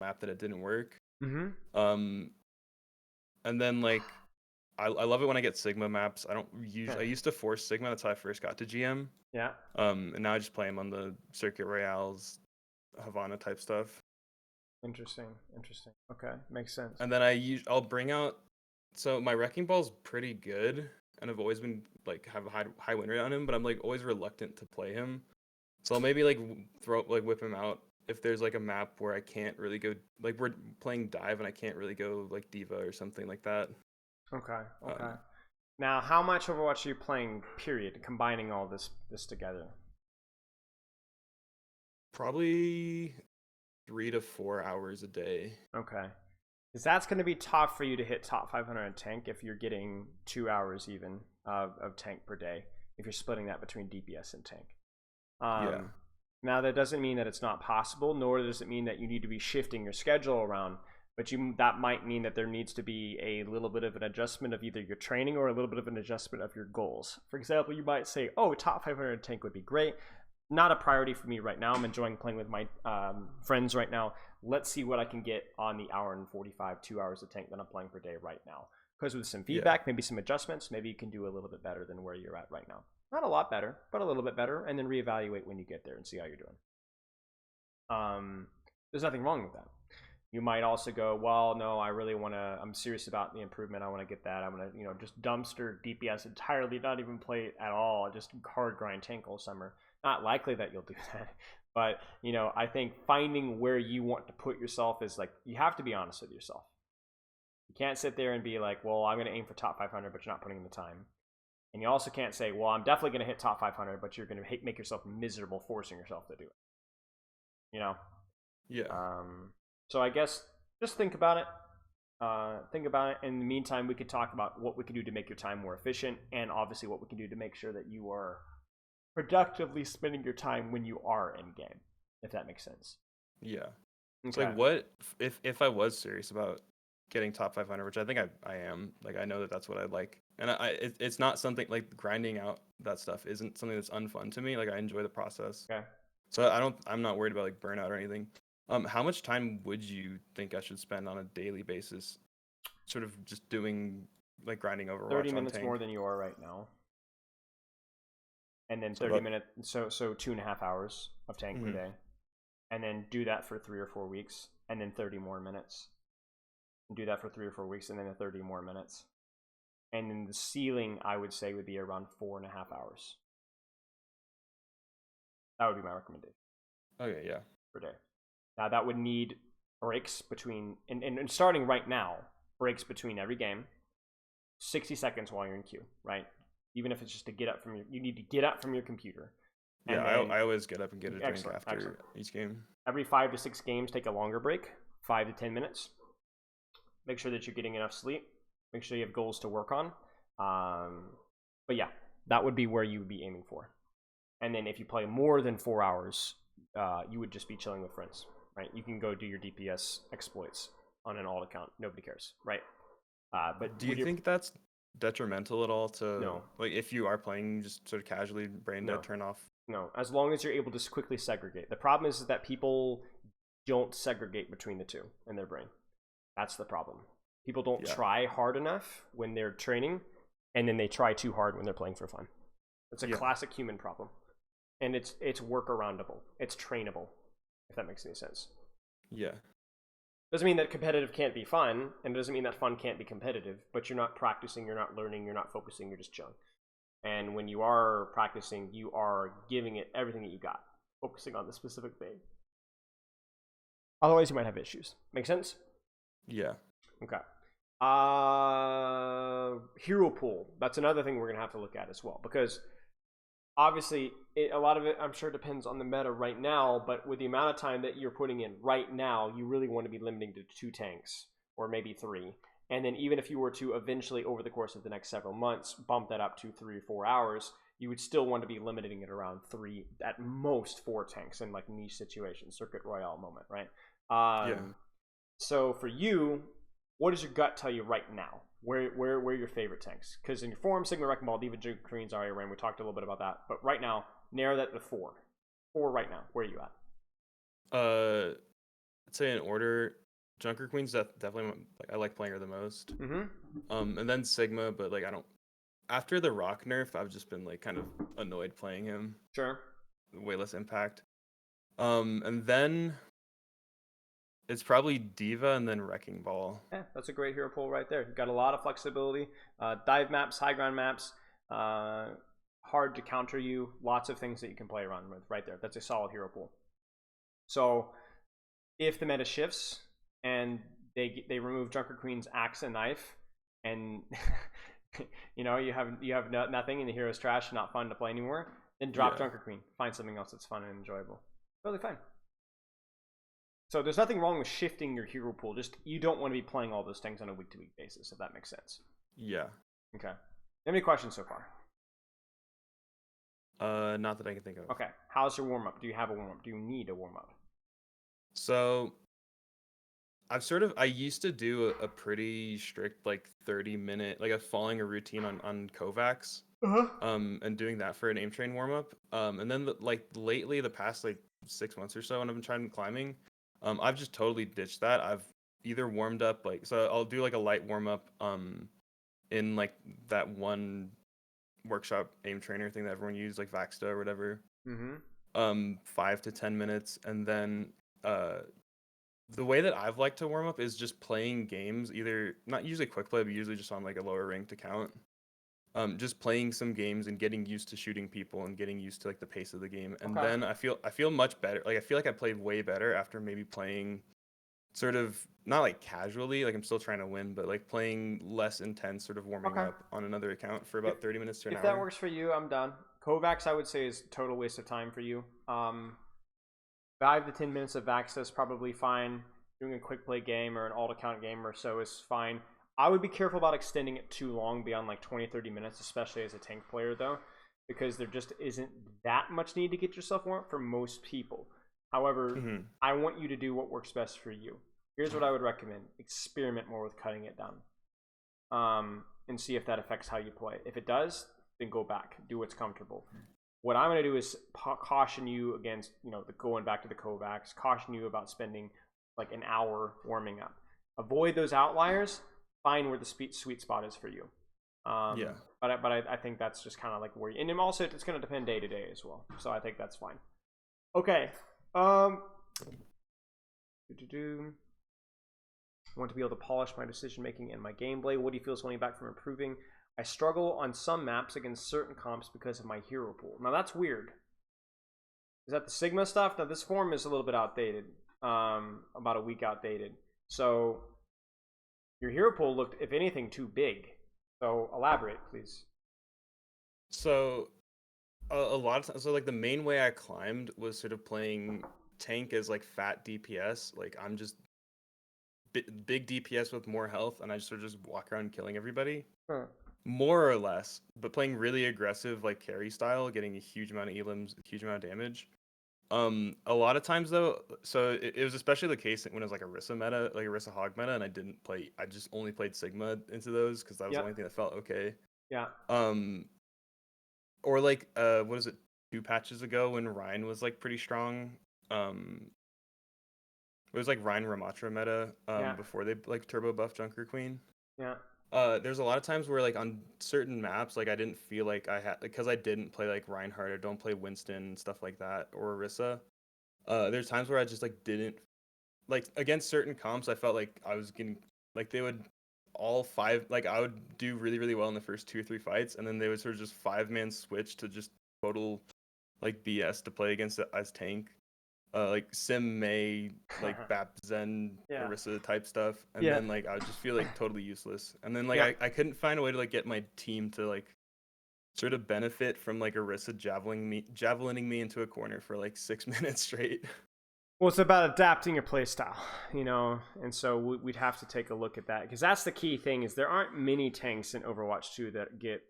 map that it didn't work. Mm-hmm. And then like I love it when I get Sigma maps. I Okay. used to force Sigma. That's how I first got to GM. Yeah. And now I just play them on the Circuit Royales, Havana type stuff. Interesting. Okay, makes sense. And then I'll bring out. So my Wrecking Ball's pretty good, and I've always been like have a high win rate on him, but I'm like always reluctant to play him. So I'll maybe like whip him out if there's like a map where I can't really go, like we're playing dive and I can't really go like D.Va or something like that. Okay. Um, Now, how much Overwatch are you playing? Period. Combining all this together. Probably 3 to 4 hours a day. Okay. Because that's going to be tough for you to hit top 500 in tank if you're getting 2 hours even of tank per day. If you're splitting that between DPS and tank. Yeah. Now that doesn't mean that it's not possible, nor does it mean that you need to be shifting your schedule around. But that might mean that there needs to be a little bit of an adjustment of either your training or a little bit of an adjustment of your goals. For example, you might say, "Oh, top 500 tank would be great." Not a priority for me right now. I'm enjoying playing with my friends right now. Let's see what I can get on the hour and 45, 2 hours of tank that I'm playing per day right now. Because with some feedback, maybe some adjustments, maybe you can do a little bit better than where you're at right now. Not a lot better, but a little bit better, and then reevaluate when you get there and see how you're doing. There's nothing wrong with that. You might also go, well, no, I really want to, I'm serious about the improvement. I want to get that. I want to, just dumpster DPS entirely, not even play it at all, just hard grind tank all summer. Not likely that you'll do that. But, I think finding where you want to put yourself is like, you have to be honest with yourself. You can't sit there and be like, well, I'm going to aim for top 500, but you're not putting in the time. And you also can't say, well, I'm definitely going to hit top 500, but you're going to make yourself miserable forcing yourself to do it. Yeah. So I guess just think about it. In the meantime, we could talk about what we can do to make your time more efficient, and obviously what we can do to make sure that you are productively spending your time when you are in game, if that makes sense. Yeah. Okay. So like, what if I was serious about getting top 500, which I think I am. Like I know that that's what I'd like, and it's not something like grinding out that stuff isn't something that's unfun to me. Like I enjoy the process. Okay. So I'm not worried about like burnout or anything. How much time would you think I should spend on a daily basis, sort of just doing like grinding Overwatch 30 on minutes tank? more than you are right now. And then So 30 minutes, so 2.5 hours of tank per day. And then do that for 3 or 4 weeks, and then 30 more minutes. And do that for 3 or 4 weeks, and then 30 more minutes. And then the ceiling, I would say, would be around 4.5 hours. That would be my recommendation. Okay, yeah. Per day. Now that would need breaks between, and starting right now, breaks between every game. 60 seconds while you're in queue, right? Even if it's just to get up from you need to get up from your computer. Yeah, I always get up and get a drink after each game. Every 5 to 6 games, take a longer break, 5 to 10 minutes. Make sure that you're getting enough sleep. Make sure you have goals to work on. But yeah, that would be where you would be aiming for. And then if you play more than 4 hours, you would just be chilling with friends, right? You can go do your DPS exploits on an alt account. Nobody cares, right? But do you think that's detrimental at all to No. like if you are playing just sort of casually, brain dead, turn off? No, as long as you're able to quickly segregate. The problem is that people don't segregate between the two in their brain. That's the problem. People don't try hard enough when they're training, and then they try too hard when they're playing for fun. It's a classic human problem. And it's workaroundable. It's trainable, if that makes any sense. Yeah. Doesn't mean that competitive can't be fun, and it doesn't mean that fun can't be competitive, but you're not practicing, you're not learning, you're not focusing, you're just chilling. And when you are practicing, you are giving it everything that you got, focusing on the specific thing. Otherwise, you might have issues. Make sense? Yeah. Okay. Hero pool. That's another thing we're going to have to look at as well, because obviously, a lot of it, I'm sure, depends on the meta right now, but with the amount of time that you're putting in right now, you really want to be limiting to 2 tanks, or maybe 3. And then even if you were to eventually, over the course of the next several months, bump that up to 3 or 4 hours, you would still want to be limiting it around 3, at most 4 tanks in like niche situations, Circuit Royale moment, right? So for you, what does your gut tell you right now? Where are your favorite tanks? Because in your form, Sigma, Wrecking Ball, D.Va, Korean, Zarya, Ram, we talked a little bit about that. But right now, narrow that to 4. 4 right now. Where are you at? I'd say in order, Junker Queen's definitely like I like playing her the most. And then Sigma, but like I don't. After the Rock nerf, I've just been like kind of annoyed playing him. Sure. Way less impact. And then it's probably D.Va and then Wrecking Ball. Yeah, that's a great hero pool right there. You've got a lot of flexibility. Dive maps, high ground maps, hard to counter you. Lots of things that you can play around with right there. That's a solid hero pool. So if the meta shifts and they remove Junker Queen's axe and knife, and you know you have nothing and the hero's trash and not fun to play anymore, then drop Junker Queen. Find something else that's fun and enjoyable. Totally fine. So there's nothing wrong with shifting your hero pool. Just you don't want to be playing all those things on a week-to-week basis, if that makes sense. Yeah. Okay. Have any questions so far? Not that I can think of. Okay. How's your warm-up? Do you have a warm-up? Do you need a warm-up? So I used to do a pretty strict like 30-minute, like following a routine on Kovacs. And doing that for an aim train warm-up. And then lately, the past like 6 months or so, when I've been trying climbing, I've just totally ditched that. I've either warmed up so I'll do like a light warm-up in like that one workshop aim trainer thing that everyone uses, like Vaxta or whatever. 5 to 10 minutes, and then the way that I've liked to warm up is just playing games, either not usually quick play, but usually just on like a lower ranked account. Just playing some games and getting used to shooting people and getting used to like the pace of the game, and then I feel much better. Like I feel like I played way better after maybe playing sort of not like casually, like I'm still trying to win, but like playing less intense, sort of warming up on another account for about 30 minutes to an hour. If that works for you, I'm done. Kovacs, I would say, is a total waste of time for you. 5 to 10 minutes of Vaxta is probably fine. Doing a quick play game or an alt account game or so is fine. I would be careful about extending it too long beyond like 20-30 minutes, especially as a tank player, though, because there just isn't that much need to get yourself warm for most people. However, I want you to do what works best for you. Here's what I would recommend. Experiment more with cutting it down and see if that affects how you play. If it does, then go back. Do what's comfortable. What I'm going to do is caution you against, the going back to the Kovacs, caution you about spending like an hour warming up. Avoid those outliers. Find where the sweet spot is for you. But I think that's just kind of like where you, and then also it's going to depend day to day as well. So I think that's fine. Okay. I want to be able to polish my decision making and my gameplay. What do you feel is holding back from improving? I struggle on some maps against certain comps because of my hero pool. Now that's weird. Is that the Sigma stuff? Now this form is a little bit outdated. About a week outdated. So your hero pool looked, if anything, too big. So elaborate, please. So a lot of times, so like the main way I climbed was sort of playing tank as like fat DPS. Like I'm just big DPS with more health, and I just sort of just walk around killing everybody. More or less, but playing really aggressive like carry style, getting a huge amount of elims, a huge amount of damage. A lot of times though, so it was especially the case when it was like a Rissa meta, like a Rissa Hog meta, and I just only played Sigma into those because that was the only thing that felt okay. Yeah. Or like what is it, 2 patches ago when Ryan was like pretty strong. It was like Ryan Ramatra meta before they like turbo buff Junker Queen. Yeah. There's a lot of times where like on certain maps, like I didn't feel like I had, because I didn't play like Reinhardt or don't play Winston and stuff like that, or Orisa. There's times where I just like didn't, like against certain comps, I felt like I was getting, like they would all 5, like I would do really, really well in the first 2 or 3 fights, and then they would sort of just 5-man switch to just total like BS to play against it as tank. Like Sim May, like Bap Zen, Orisa type stuff, and then like I would just feel like totally useless, and then like I couldn't find a way to like get my team to like sort of benefit from like Orisa javelining me into a corner for like 6 minutes straight. Well, it's about adapting your playstyle, and so we'd have to take a look at that, because that's the key thing. Is there aren't many tanks in Overwatch 2 that get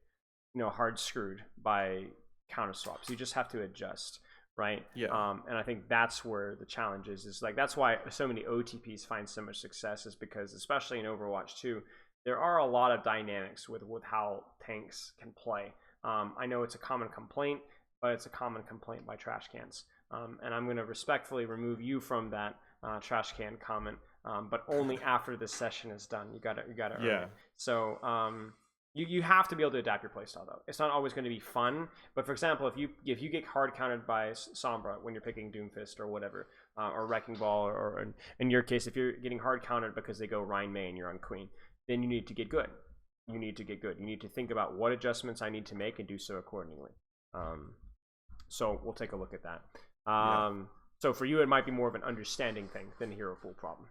hard screwed by counter swaps. You just have to adjust. Right. Yeah. And I think that's where the challenge is like, that's why so many OTPs find so much success, is because especially in Overwatch 2, there are a lot of dynamics with how tanks can play. I know it's a common complaint, but it's a common complaint by trash cans. And I'm going to respectfully remove you from that trash can comment, but only after this session is done. You got to earn Yeah. it. So you have to be able to adapt your playstyle though. It's not always going to be fun. But for example, if you get hard countered by Sombra when you're picking Doomfist or whatever, or Wrecking Ball, or in your case, if you're getting hard countered because they go Rhine May and you're on Queen, then you need to get good. You need to get good. You need to think about what adjustments I need to make and do so accordingly. So we'll take a look at that. So for you, it might be more of an understanding thing than a hero pool problem.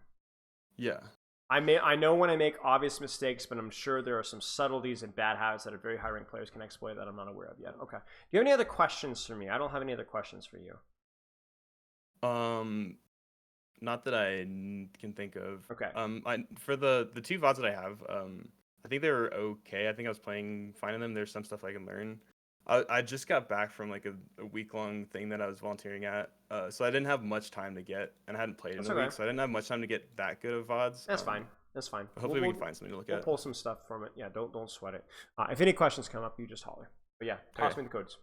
Yeah. I know when I make obvious mistakes, but I'm sure there are some subtleties and bad habits that are very high ranked players can exploit that I'm not aware of yet. Okay. Do you have any other questions for me? I don't have any other questions for you. Not that I can think of. Okay. For the 2 VODs that I have, I think they were okay. I think I was playing fine in them. There's some stuff I can learn. I just got back from like a week-long thing that I was volunteering at, so I didn't have much time to get, and I hadn't played in a week, so I didn't have much time to get that good of VODs. That's fine. That's fine. Hopefully we can find something to look at. We'll pull some stuff from it. Yeah, don't sweat it. If any questions come up, you just holler. But yeah, toss me the codes.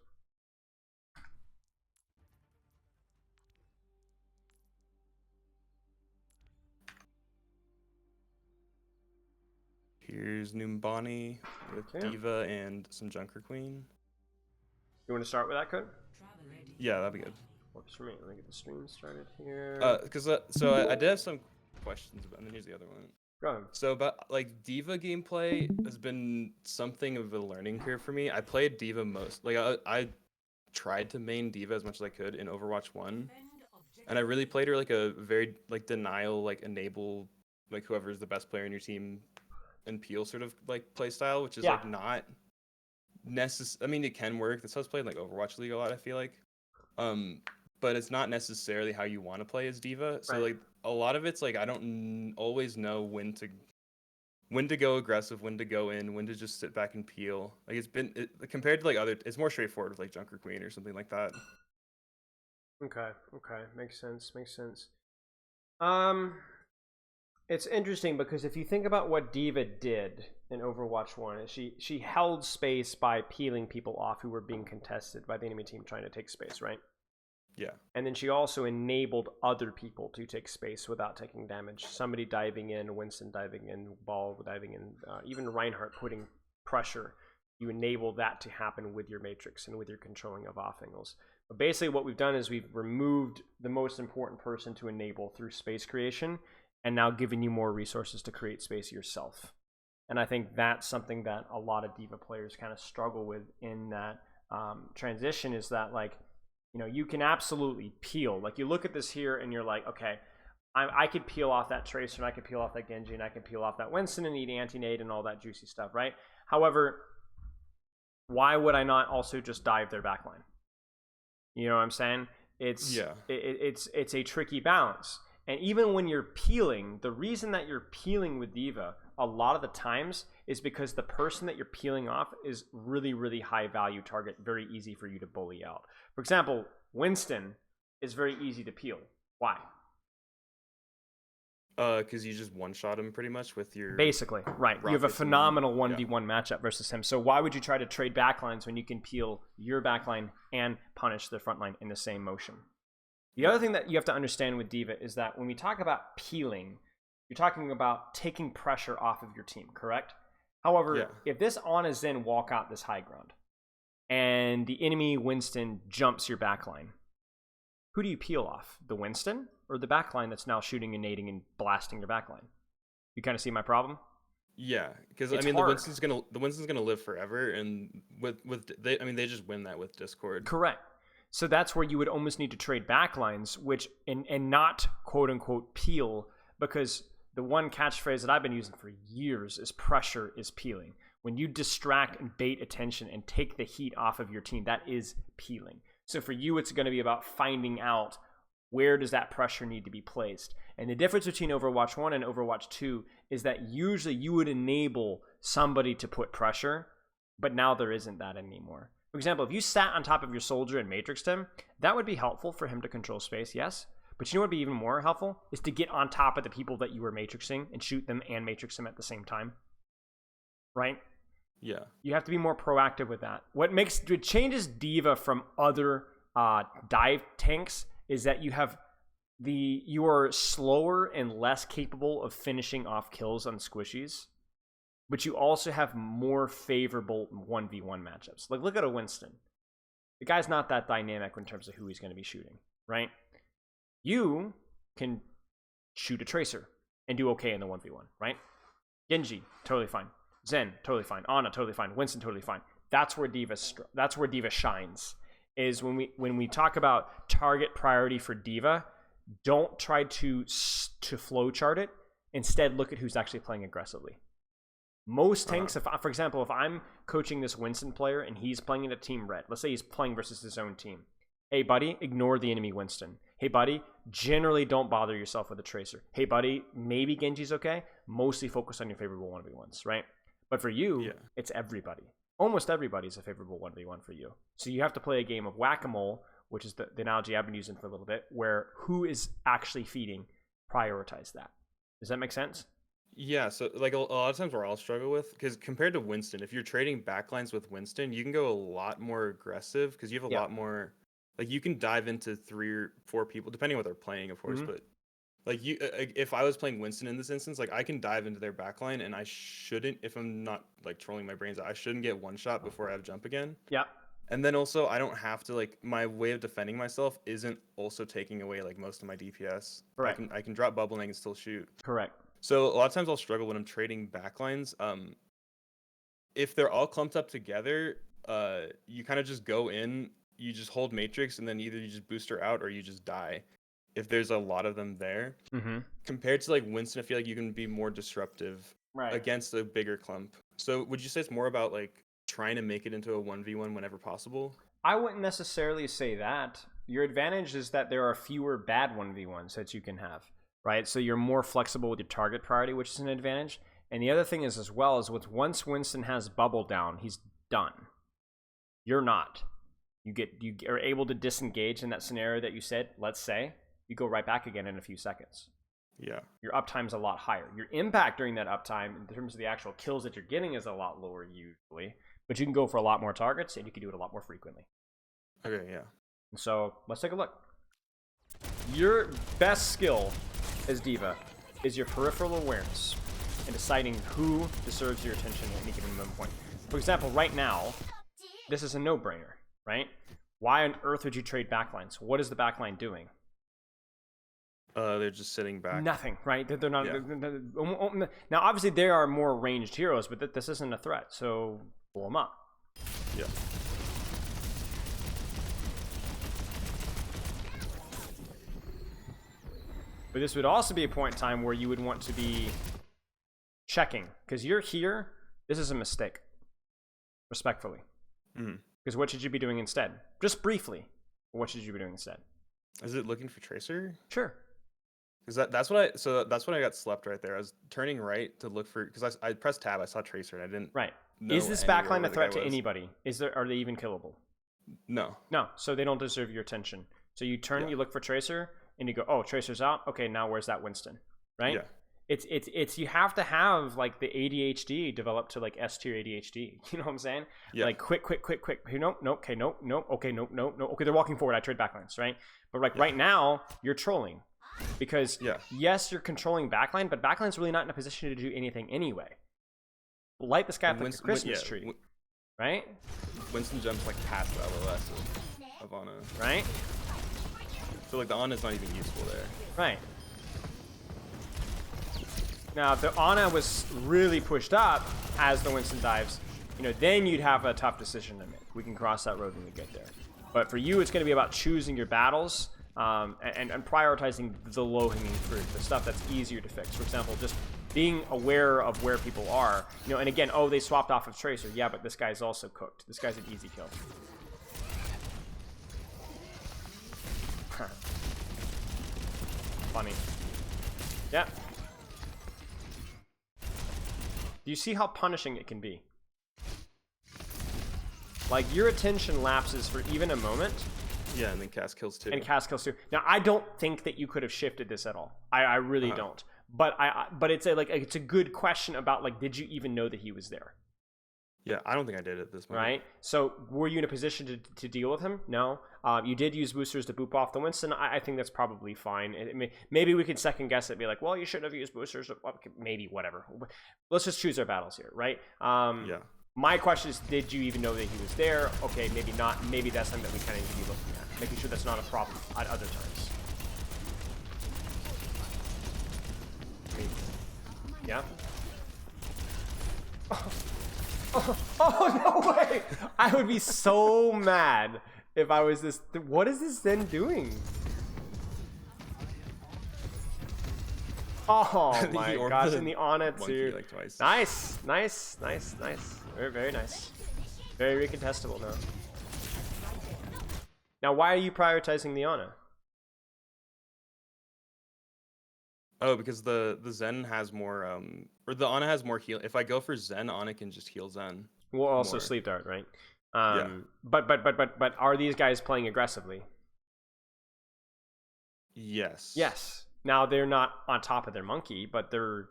Here's Numbani with D.Va and some Junker Queen. You want to start with that code? Yeah, that'd be good. Works for me. Let me get the stream started here. So I did have some questions about, and then here's the other one. Go ahead. So about like D.Va gameplay has been something of a learning curve for me. I played D.Va I tried to main D.Va as much as I could in Overwatch 1, and I really played her like a very like denial, like enable, like whoever's the best player in your team and peel sort of like play style, which is like not necessary. I mean, it can work. That's how I was playing like Overwatch League a lot, I feel like. But it's not necessarily how you want to play as D.Va. So like a lot of it's like I don't always know when to go aggressive, when to go in, when to just sit back and peel. Like compared to like it's more straightforward with like Junker Queen or something like that. Okay, makes sense. It's interesting because if you think about what D.Va did in Overwatch 1, she held space by peeling people off who were being contested by the enemy team trying to take space, right? Yeah. And then she also enabled other people to take space without taking damage. Somebody diving in, Winston diving in, Ball diving in, even Reinhardt putting pressure. You enable that to happen with your matrix and with your controlling of off angles. But basically what we've done is we've removed the most important person to enable through space creation, and now giving you more resources to create space yourself. And I think that's something that a lot of D.Va players kind of struggle with in that transition, is that like, you know, you can absolutely peel. Like you look at this here and you're like, okay, I could peel off that Tracer and I could peel off that Genji and I can peel off that Winston and eat anti-nade and all that juicy stuff, right? However, why would I not also just dive their backline? You know what I'm saying? It's a tricky balance. And even when you're peeling, the reason that you're peeling with D.Va a lot of the times is because the person that you're peeling off is really, really high value target, very easy for you to bully out. For example, Winston is very easy to peel. Why? Because you just one-shot him pretty much with your... Basically, right. You have a phenomenal 1v1 matchup versus him. So why would you try to trade backlines when you can peel your backline and punish the front line in the same motion? The other thing that you have to understand with D.Va is that when we talk about peeling, you're talking about taking pressure off of your team, correct? However, if this Ana Zen walk out this high ground and the enemy Winston jumps your backline, who do you peel off? The Winston or the backline that's now shooting and nading and blasting your backline? You kind of see my problem? Yeah, because I mean the Winston's gonna live forever, and they just win that with Discord. Correct. So that's where you would almost need to trade backlines, which and not quote unquote peel, because the one catchphrase that I've been using for years is pressure is peeling. When you distract and bait attention and take the heat off of your team, that is peeling. So for you, it's going to be about finding out where does that pressure need to be placed. And the difference between Overwatch 1 and Overwatch 2 is that usually you would enable somebody to put pressure, but now there isn't that anymore. For example, if you sat on top of your soldier and matrixed him, that would be helpful for him to control space, yes. But you know what would be even more helpful? Is to get on top of the people that you were matrixing and shoot them and matrix them at the same time. Right? Yeah. You have to be more proactive with that. What changes D.Va from other dive tanks is that you have you are slower and less capable of finishing off kills on squishies, but you also have more favorable 1v1 matchups. Like, look at a Winston. The guy's not that dynamic in terms of who he's going to be shooting, right? You can shoot a Tracer and do okay in the 1v1, right? Genji, totally fine. Zen, totally fine. Ana, totally fine. Winston, totally fine. That's where D.Va shines. Is when we talk about target priority for D.Va, don't try to flow chart it. Instead, look at who's actually playing aggressively. Most tanks, for example, if I'm coaching this Winston player and he's playing in a team red, let's say he's playing versus his own team. Hey, buddy, ignore the enemy Winston. Hey, buddy, generally don't bother yourself with a Tracer. Hey, buddy, maybe Genji's okay. Mostly focus on your favorable 1v1s, right? But for you, it's everybody. Almost everybody's a favorable 1v1 for you. So you have to play a game of whack-a-mole, which is the analogy I've been using for a little bit, where who is actually feeding, prioritize that. Does that make sense? Yeah, so like a lot of times where I'll struggle with, because compared to Winston, if you're trading backlines with Winston, you can go a lot more aggressive because you have a lot more, like you can dive into 3 or 4 people, depending on what they're playing, of course, but like you, if I was playing Winston in this instance, like I can dive into their backline and I shouldn't, if I'm not like trolling my brains out, I shouldn't get one shot before I have jump again. Yeah. And then also I don't have to, like, my way of defending myself isn't also taking away like most of my DPS. Correct. I can drop bubble and I can still shoot. Correct. So a lot of times I'll struggle when I'm trading backlines. If they're all clumped up together, you kind of just go in, you just hold matrix, and then either you just boost her out or you just die. If there's a lot of them there, compared to like Winston, I feel like you can be more disruptive against a bigger clump. So would you say it's more about like trying to make it into a 1v1 whenever possible? I wouldn't necessarily say that. Your advantage is that there are fewer bad 1v1s that you can have, right? So you're more flexible with your target priority, which is an advantage. And the other thing is as well is with once Winston has bubble down, he's done. You're not. You are able to disengage in that scenario that you said, let's say. You go right back again in a few seconds. Yeah. Your uptime's a lot higher. Your impact during that uptime, in terms of the actual kills that you're getting, is a lot lower usually. But you can go for a lot more targets, and you can do it a lot more frequently. Okay, yeah. So let's take a look. Your best skill as D.Va is your peripheral awareness and deciding who deserves your attention at any given point. For example, right now, this is a no-brainer, right? Why on earth would you trade backlines? What is the backline doing? They're just sitting back. Nothing, right? They're not. Yeah. Now, obviously, they are more ranged heroes, but this isn't a threat, so blow them up. Yeah. But this would also be a point in time where you would want to be checking, because you're here. This is a mistake, respectfully. Because what should you be doing instead? Just briefly, what should you be doing instead? Is it looking for Tracer? Sure. Because that's what I got slept right there. I was turning right to look for, because I pressed tab, I saw Tracer, and I didn't. Right. Is this backline a threat to anybody? Are they even killable? No. No. So they don't deserve your attention. So you turn, you look for Tracer, and you go, oh, Tracer's out. Okay, now where's that Winston? Right. Yeah. It's you have to have like the ADHD developed to like S tier ADHD. You know what I'm saying? Yeah. Like quick. Here, nope. Okay, nope. Okay, nope. Okay, they're walking forward. I trade backlines, right? But like right now, you're trolling. Because yes, you're controlling backline, but backline's really not in a position to do anything anyway. Light the sky up like a Christmas tree, right? Winston jumps like past the LOS of Ana, right? So like the Ana's not even useful there, right? Now, if the Ana was really pushed up as the Winston dives, then you'd have a tough decision to make. We can cross that road when we get there. But for you, it's going to be about choosing your battles. And prioritizing the low-hanging fruit, the stuff that's easier to fix. For example, just being aware of where people are. And again, they swapped off of Tracer. Yeah, but this guy's also cooked. This guy's an easy kill. Funny. Yeah. Do you see how punishing it can be? Like, your attention lapses for even a moment. Yeah, and then cast kills too. And cast kills too. Now, I don't think that you could have shifted this at all. I really don't. But it's a good question about, like, did you even know that he was there? Yeah, I don't think I did at this point. Right? So were you in a position to deal with him? No. You did use boosters to boop off the Winston. I think that's probably fine. Maybe we could second guess it, be like, well, you should have used boosters. Maybe, whatever. Let's just choose our battles here, right? Yeah. My question is, did you even know that he was there? Okay, maybe not. Maybe that's something that we kind of need to be looking at. Making sure that's not a problem at other times. Yeah? Oh, no way! I would be so mad if I was this. What is this Zen doing? Oh my gosh, in the Ana too. Like twice. Nice, nice, nice, nice. Very, very nice. Very recontestable now. Now, why are you prioritizing the Ana? Oh, because the Zen has more or the Ana has more heal. If I go for Zen, Ana can just heal Zen. Well, also more. sleep dart, right? Yeah. But are these guys playing aggressively? Yes. Yes. Now they're not on top of their monkey, but they're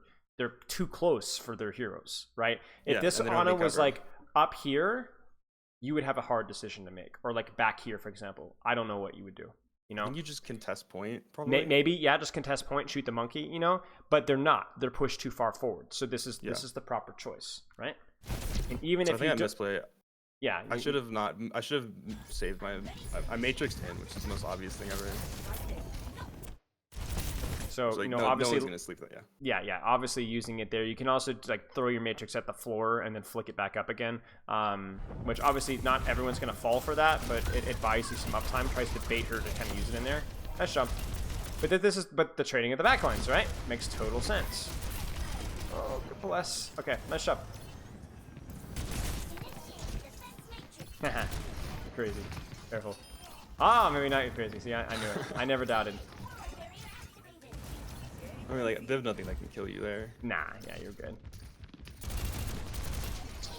too close for their heroes, right? If this Ana was like up here, you would have a hard decision to make, or like back here, for example. I don't know what you would do. You know, and you just contest point, probably. Maybe, yeah, just contest point, shoot the monkey, you know, but they're not. They're pushed too far forward. So this is the proper choice, right? And even if I think I misplayed it. Yeah, I should have not. I should have saved my. I matrixed in, which is the most obvious thing ever. So like, you know, no obviously, one's gonna sleep that. Yeah. Obviously, using it there, you can also like throw your matrix at the floor and then flick it back up again. Which obviously not everyone's gonna fall for that, but it buys you some uptime. Tries to bait her to kind of use it in there. Nice jump. But the trading of the backlines, right? Makes total sense. Oh, good bless. Okay, nice jump. Crazy. Careful. Ah, maybe not crazy. See, I knew it. I never doubted. I mean, like, there's nothing that can kill you there. Nah, yeah, you're good.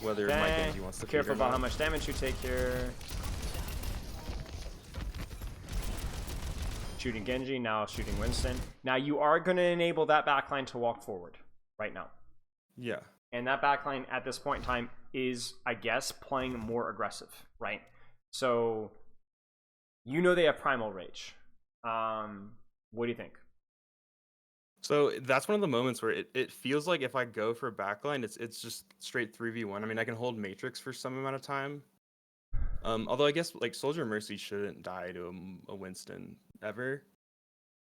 Whether my Genji wants to. Careful about how much damage you take here. Shooting Genji, now shooting Winston. Now you are going to enable that backline to walk forward right now. Yeah. And that backline at this point in time is, I guess, playing more aggressive, right? So, you know they have Primal Rage. What do you think? So that's one of the moments where it feels like if I go for a backline, it's just straight 3v1. I mean, I can hold Matrix for some amount of time. Although I guess like Soldier Mercy shouldn't die to a Winston ever.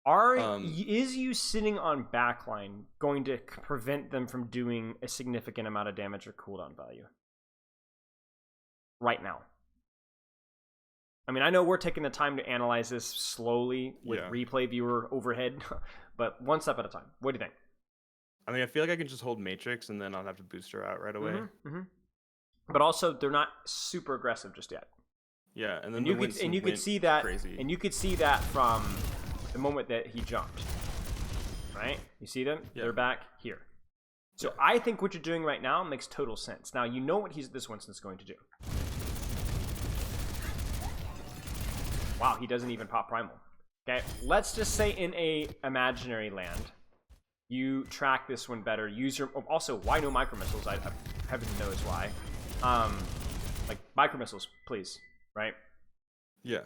Is you sitting on backline going to prevent them from doing a significant amount of damage or cooldown value? Right now. I mean, I know we're taking the time to analyze this slowly with replay viewer overhead, but one step at a time. What do you think? I mean, I feel like I can just hold Matrix and then I'll have to boost her out right away. But also, they're not super aggressive just yet. Yeah, and then you could see that, crazy. And you could see that from the moment that he jumped. Right? You see them? Yeah. They're back here. So I think what you're doing right now makes total sense. Now you know what this Winston's going to do. Wow, he doesn't even pop primal. Okay, let's just say in a imaginary land, you track this one better. Use your also why no micro missiles? Heaven knows why. Like micro missiles, please. Right? Yeah.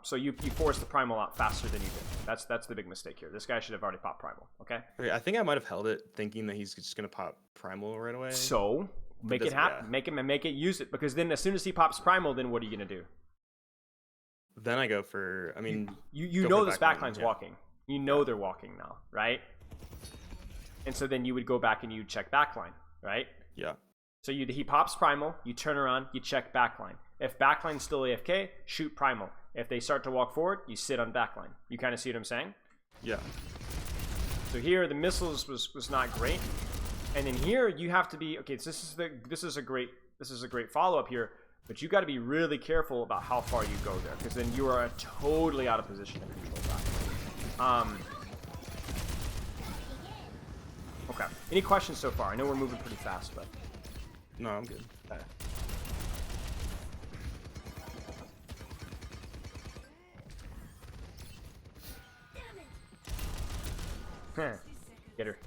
So you force the primal out faster than you did. That's the big mistake here. This guy should have already popped primal. Okay. I think I might have held it thinking that he's just gonna pop primal right away. So make it happen. Yeah. Make it use it, because then as soon as he pops primal, then what are you gonna do? Then I go for, I mean... You know this backline's walking. You know they're walking now, right? And so then you would go back and you check backline, right? Yeah. So he pops primal, you turn around, you check backline. If backline's still AFK, shoot primal. If they start to walk forward, you sit on backline. You kind of see what I'm saying? Yeah. So here, the missiles was not great. And then here, you have to be... Okay, so this is a great follow-up here. But you got to be really careful about how far you go there, because then you are totally out of position to control that. Okay. Any questions so far? I know we're moving pretty fast, but no, I'm good. Get her.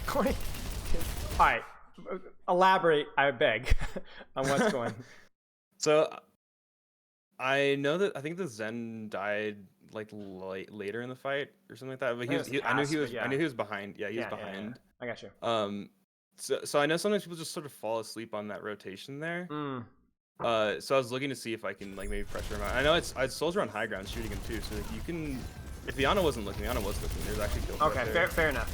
Corey. right, elaborate, I beg, on what's going. So I know that I think the Zen died like later in the fight or something like that. But I knew he was behind. Yeah, he was behind. I got you. So I know sometimes people just sort of fall asleep on that rotation there. So I was looking to see if I can like maybe pressure him out. I know it's Soldier on high ground shooting him too, so like, you can. If the Ana wasn't looking, the Ana was looking. There's actually kill. Okay, fair enough.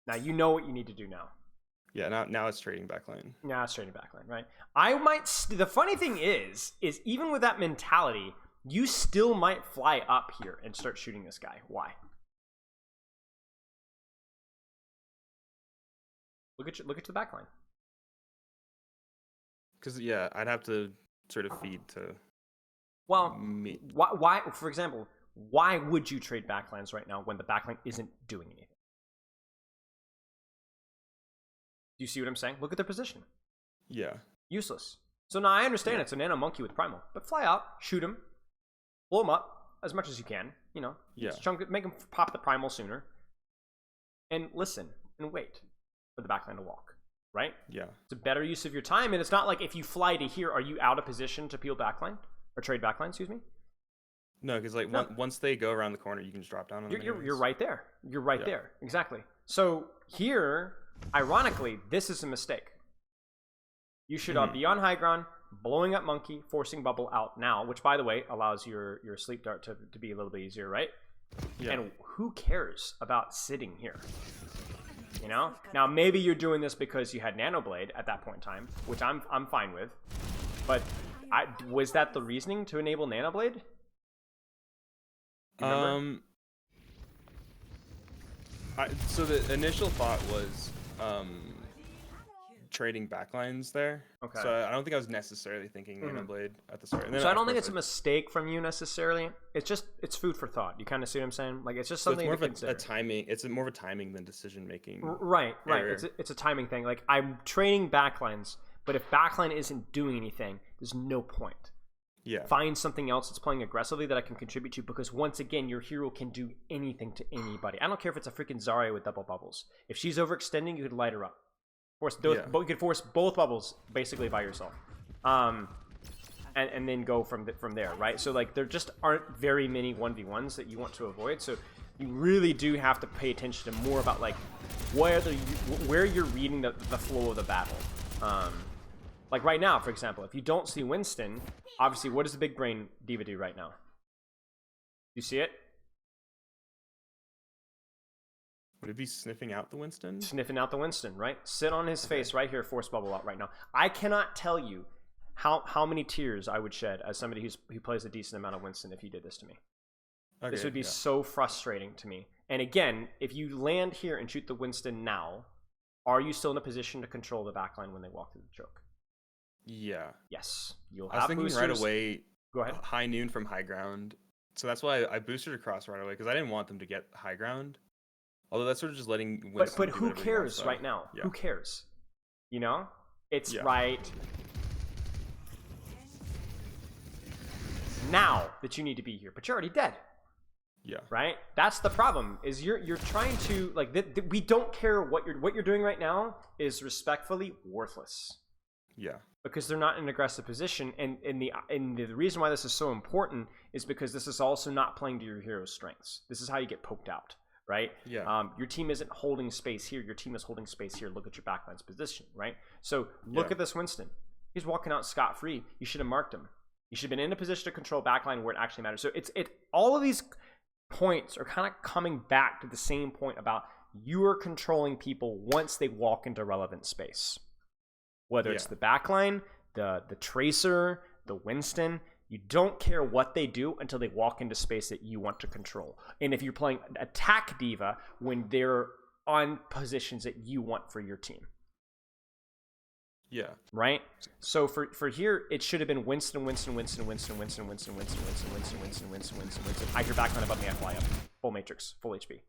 Now you know what you need to do now. Yeah, now it's trading backline. Now it's trading backline, right? The funny thing is even with that mentality, you still might fly up here and start shooting this guy. Why? Look at the backline. Because yeah, I'd have to sort of feed to. Well, why? For example, why would you trade backlines right now when the backline isn't doing anything? Do you see what I'm saying? Look at their position. Yeah. Useless. So now I understand it's a nano monkey with primal, but fly out, shoot him, blow him up as much as you can. You know, make him pop the primal sooner, and listen and wait for the backline to walk. Right? Yeah. It's a better use of your time, and it's not like if you fly to here, are you out of position to peel backline or trade backline? Excuse me. No, because like once they go around the corner, you can just drop down on them. You're right there. You're right there. Exactly. So here, ironically, this is a mistake. You should be on high ground, blowing up monkey, forcing bubble out now, which by the way allows your sleep dart to be a little bit easier, right? Yeah. And who cares about sitting here? You know, now maybe you're doing this because you had Nanoblade at that point in time, which I'm fine with. But was that the reasoning to enable Nanoblade? So the initial thought was trading backlines there. Okay. So I don't think I was necessarily thinking Nanoblade at the start. And then so I don't think it's a mistake from you necessarily. It's food for thought. You kind of see what I'm saying? Like it's just something more of a timing. It's more of a timing than decision making. Right. It's a timing thing. Like I'm trading backlines, but if backline isn't doing anything, there's no point. Yeah. Find something else that's playing aggressively that I can contribute to, because once again, your hero can do anything to anybody. I don't care if it's a freaking Zarya with double bubbles. If she's overextending, you could light her up. You could force both bubbles basically by yourself, and then go from there, right? So like there just aren't very many 1v1s that you want to avoid. So you really do have to pay attention to more about like where you're reading the flow of the battle. Like right now, for example, if you don't see Winston, obviously, what does the big brain D.Va do right now? You see it? Would it be sniffing out the Winston? Sniffing out the Winston, right? Sit on his face right here, force bubble out right now. I cannot tell you how many tears I would shed as somebody who plays a decent amount of Winston if you did this to me. Okay, this would be so frustrating to me. And again, if you land here and shoot the Winston now, are you still in a position to control the backline when they walk through the choke? Yeah. Yes. I was thinking boosters. Right away. Go ahead. High noon from high ground. So that's why I boosted across right away, because I didn't want them to get high ground. Although that's sort of just letting Winston but who cares right now? Yeah. Who cares? You know? It's right now that you need to be here, but you're already dead. Yeah. Right? That's the problem. Is you're trying to like we don't care what you're doing right now is respectfully worthless. Yeah. Because they're not in an aggressive position, and the reason why this is so important is because this is also not playing to your hero's strengths. This is how you get poked out. Right? Yeah. Your team isn't holding space here. Your team is holding space here. Look at your backline's position, right? So look at this Winston. He's walking out scot-free. You should have marked him. You should have been in a position to control backline where it actually matters. So it's all of these points are kind of coming back to the same point about you are controlling people once they walk into relevant space. Whether it's the backline, the tracer, the Winston. You don't care what they do until they walk into space that you want to control. And if you're playing attack D.Va, when they're on positions that you want for your team. Yeah. Right? So for here, it should have been Winston. I hear backline above me, I fly up. Full matrix, full HP.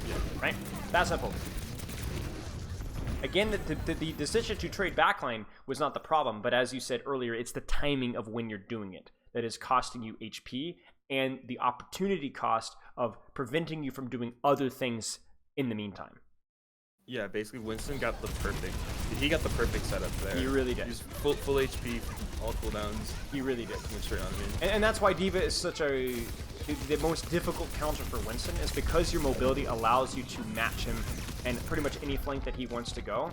Yeah. Right? That's simple. Again, the decision to trade backline was not the problem, but as you said earlier, it's the timing of when you're doing it that is costing you HP and the opportunity cost of preventing you from doing other things in the meantime. Yeah, basically Winston got the perfect setup there. He really did. He's full HP, all cooldowns. He really did. Went straight on me. And that's why D.Va is such the most difficult counter for Winston, is because your mobility allows you to match him and pretty much any flank that he wants to go.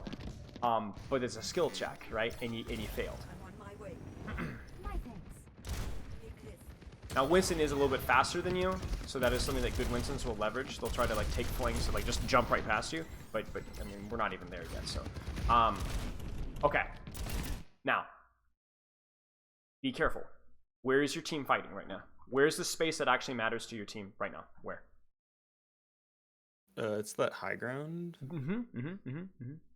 But it's a skill check, right? And you failed. Now Winston is a little bit faster than you, so that is something that good Winstons will leverage. They'll try to like take flanks and like just jump right past you. But I mean, we're not even there yet. So, okay. Now, be careful. Where is your team fighting right now? Where is the space that actually matters to your team right now? Where? It's that high ground. We're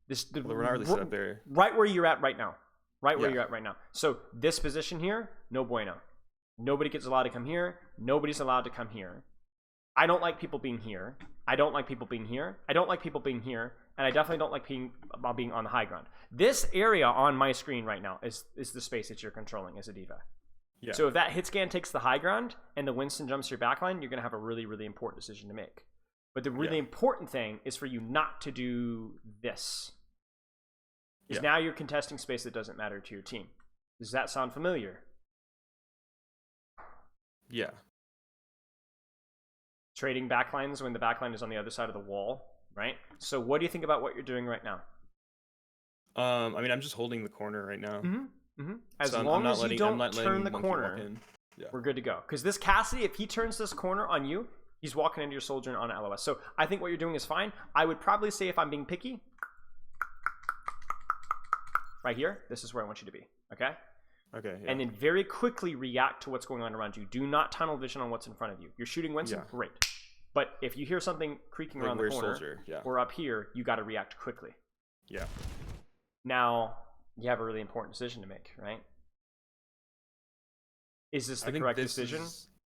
not really set up there. Right where you're at right now. Right where you're at right now. So this position here, no bueno. Nobody gets allowed to come here. Nobody's allowed to come here. I don't like people being here. I don't like people being here. I don't like people being here. And I definitely don't like being on the high ground. This area on my screen right now is the space that you're controlling as a D.Va. Yeah. So if that hit scan takes the high ground and the Winston jumps your backline, you're going to have a really, really important decision to make. But the really important thing is for you not to do this. Because now you're contesting space that doesn't matter to your team. Does that sound familiar? Yeah. Trading backlines when the backline is on the other side of the wall, right? So what do you think about what you're doing right now? I mean, I'm just holding the corner right now. As long as you don't turn the corner, we're good to go. Because this Cassidy, if he turns this corner on you, he's walking into your soldier and on LOS. So I think what you're doing is fine. I would probably say, if I'm being picky, right here, this is where I want you to be, okay? Okay. Yeah. And then very quickly react to what's going on around you. Do not tunnel vision on what's in front of you. You're shooting Winston, great. But if you hear something creaking around the corner or up here, you got to react quickly. Yeah. Now, you have a really important decision to make, right? Is this the correct decision?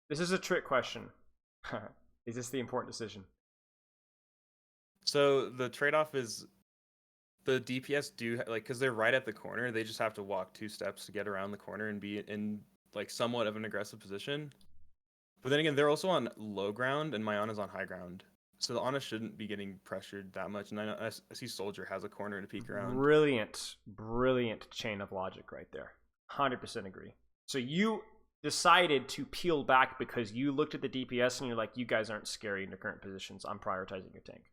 This is a trick question. Is this the important decision? So the trade-off is the DPS do, like, because they're right at the corner, they just have to walk 2 steps to get around the corner and be in like somewhat of an aggressive position. But then again, they're also on low ground and my Ana's on high ground. So the Ana shouldn't be getting pressured that much. And I see Soldier has a corner to peek around. Brilliant chain of logic right there. 100% agree. So you decided to peel back because you looked at the DPS and you're like, you guys aren't scary in your current positions. I'm prioritizing your tank.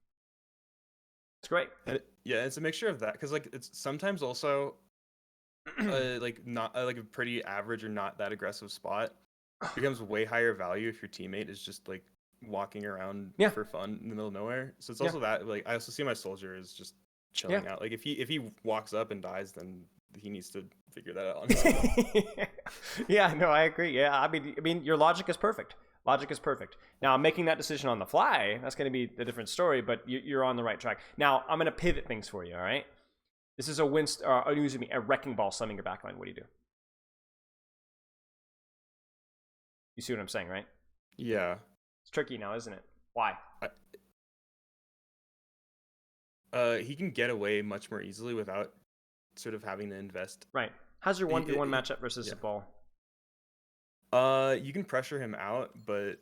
It's great. Yeah, it's a mixture of that, because like it's sometimes also like not like a pretty average or not that aggressive spot becomes way higher value if your teammate is just like walking around for fun in the middle of nowhere. So it's also that, like, I also see my Soldier is just chilling out. Like if he walks up and dies, then he needs to figure that out on his own. Yeah, no, I agree. Yeah, I mean, your logic is perfect. Logic is perfect. Now, making that decision on the fly, that's going to be a different story, but you're on the right track. Now, I'm going to pivot things for you, all right? This is a wrecking ball summing your backline. What do you do? You see what I'm saying, right? Yeah. It's tricky now, isn't it? Why? He can get away much more easily without sort of having to invest. Right. How's your 1v1 matchup versus the ball? You can pressure him out, but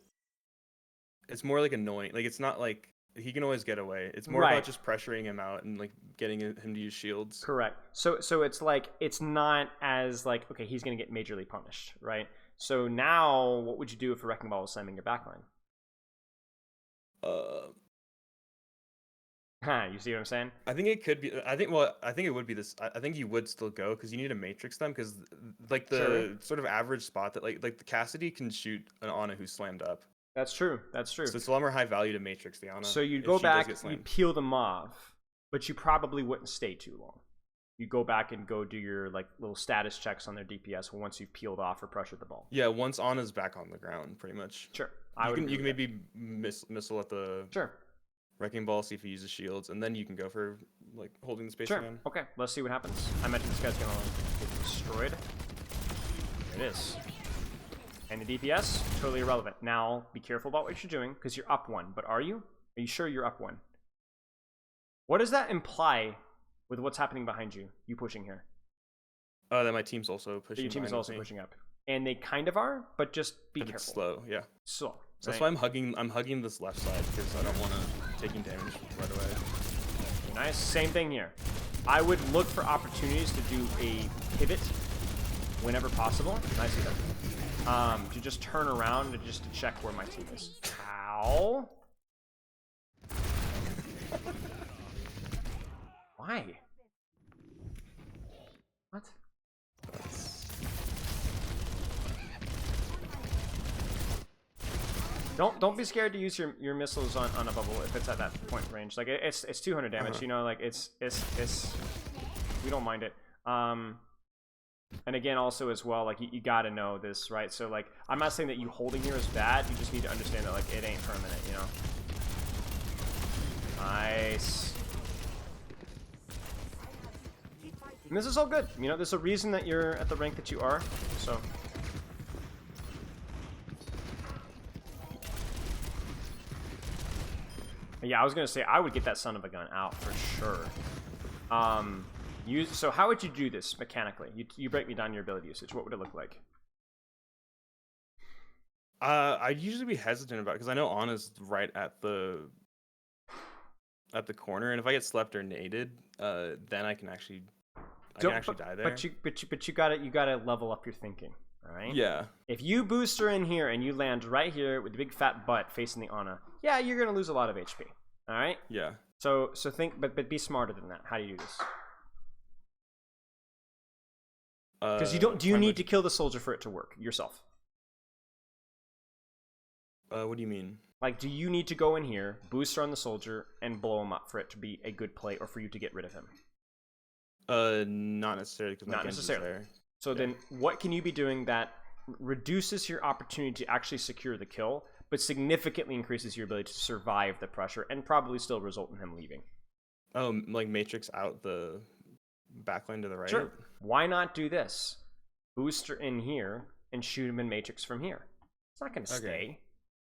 it's more like annoying. Like, it's not like he can always get away. It's more about just pressuring him out and like getting him to use shields. Correct. So it's like, it's not as like, okay, he's gonna get majorly punished, right? So now, what would you do if a wrecking ball was slamming your backline? You see what I'm saying? I think it could be. I think it would be this. I think you would still go because you need to matrix them, because like the sort of average spot that like the Cassidy can shoot an Ana who's slammed up. That's true. That's true. So it's a lot more high value to matrix the Ana. So you'd go back, you peel them off, but you probably wouldn't stay too long. You go back and go do your like little status checks on their DPS once you've peeled off or pressured the ball. Yeah, once Ana's back on the ground, pretty much. Sure. You can maybe missile at the wrecking ball, see if he uses shields, and then you can go for like holding the space again. Okay, let's see what happens. I imagine this guy's gonna get destroyed. There it is. And the DPS, totally irrelevant. Now, be careful about what you're doing, because you're up 1. But are you? Are you sure you're up 1? What does that imply with what's happening behind you? You pushing here? That my team's also pushing. Your team is also pushing up, and they kind of are, but just be careful. It's slow, yeah. Slow. So that's why I'm hugging this left side, because I don't want to taking damage right away. Nice. Same thing here. I would look for opportunities to do a pivot whenever possible. Nice either. To just turn around and just to check where my team is. Ow. Why? What? Don't be scared to use your missiles on a bubble if it's at that point range. Like it's 200 damage, you know, like it's we don't mind it. And again, also as well, like you gotta know this, right? So like I'm not saying that you holding here is bad. You just need to understand that like it ain't permanent, you know. Nice. And this is all good. You know, there's a reason that you're at the rank that you are. So. Yeah, I was gonna say I would get that son of a gun out for sure. So how would you do this mechanically? You break me down your ability usage. What would it look like? I'd usually be hesitant about it because I know Anna's right at the corner, and if I get slept or naded, then I can actually die there. But you gotta level up your thinking. All right. Yeah. If you booster in here and you land right here with the big fat butt facing the Ana, yeah, you're gonna lose a lot of HP. All right. Yeah. So think, but be smarter than that. How do you do this? Because you don't. Do you need to kill the soldier for it to work yourself? What do you mean? Like, do you need to go in here, booster on the soldier, and blow him up for it to be a good play, or for you to get rid of him? Not necessarily. Not necessarily. So then, what can you be doing that reduces your opportunity to actually secure the kill, but significantly increases your ability to survive the pressure and probably still result in him leaving? Oh, like Matrix out the backline to the right? Sure. Why not do this? Booster in here and shoot him in Matrix from here. It's not going to stay.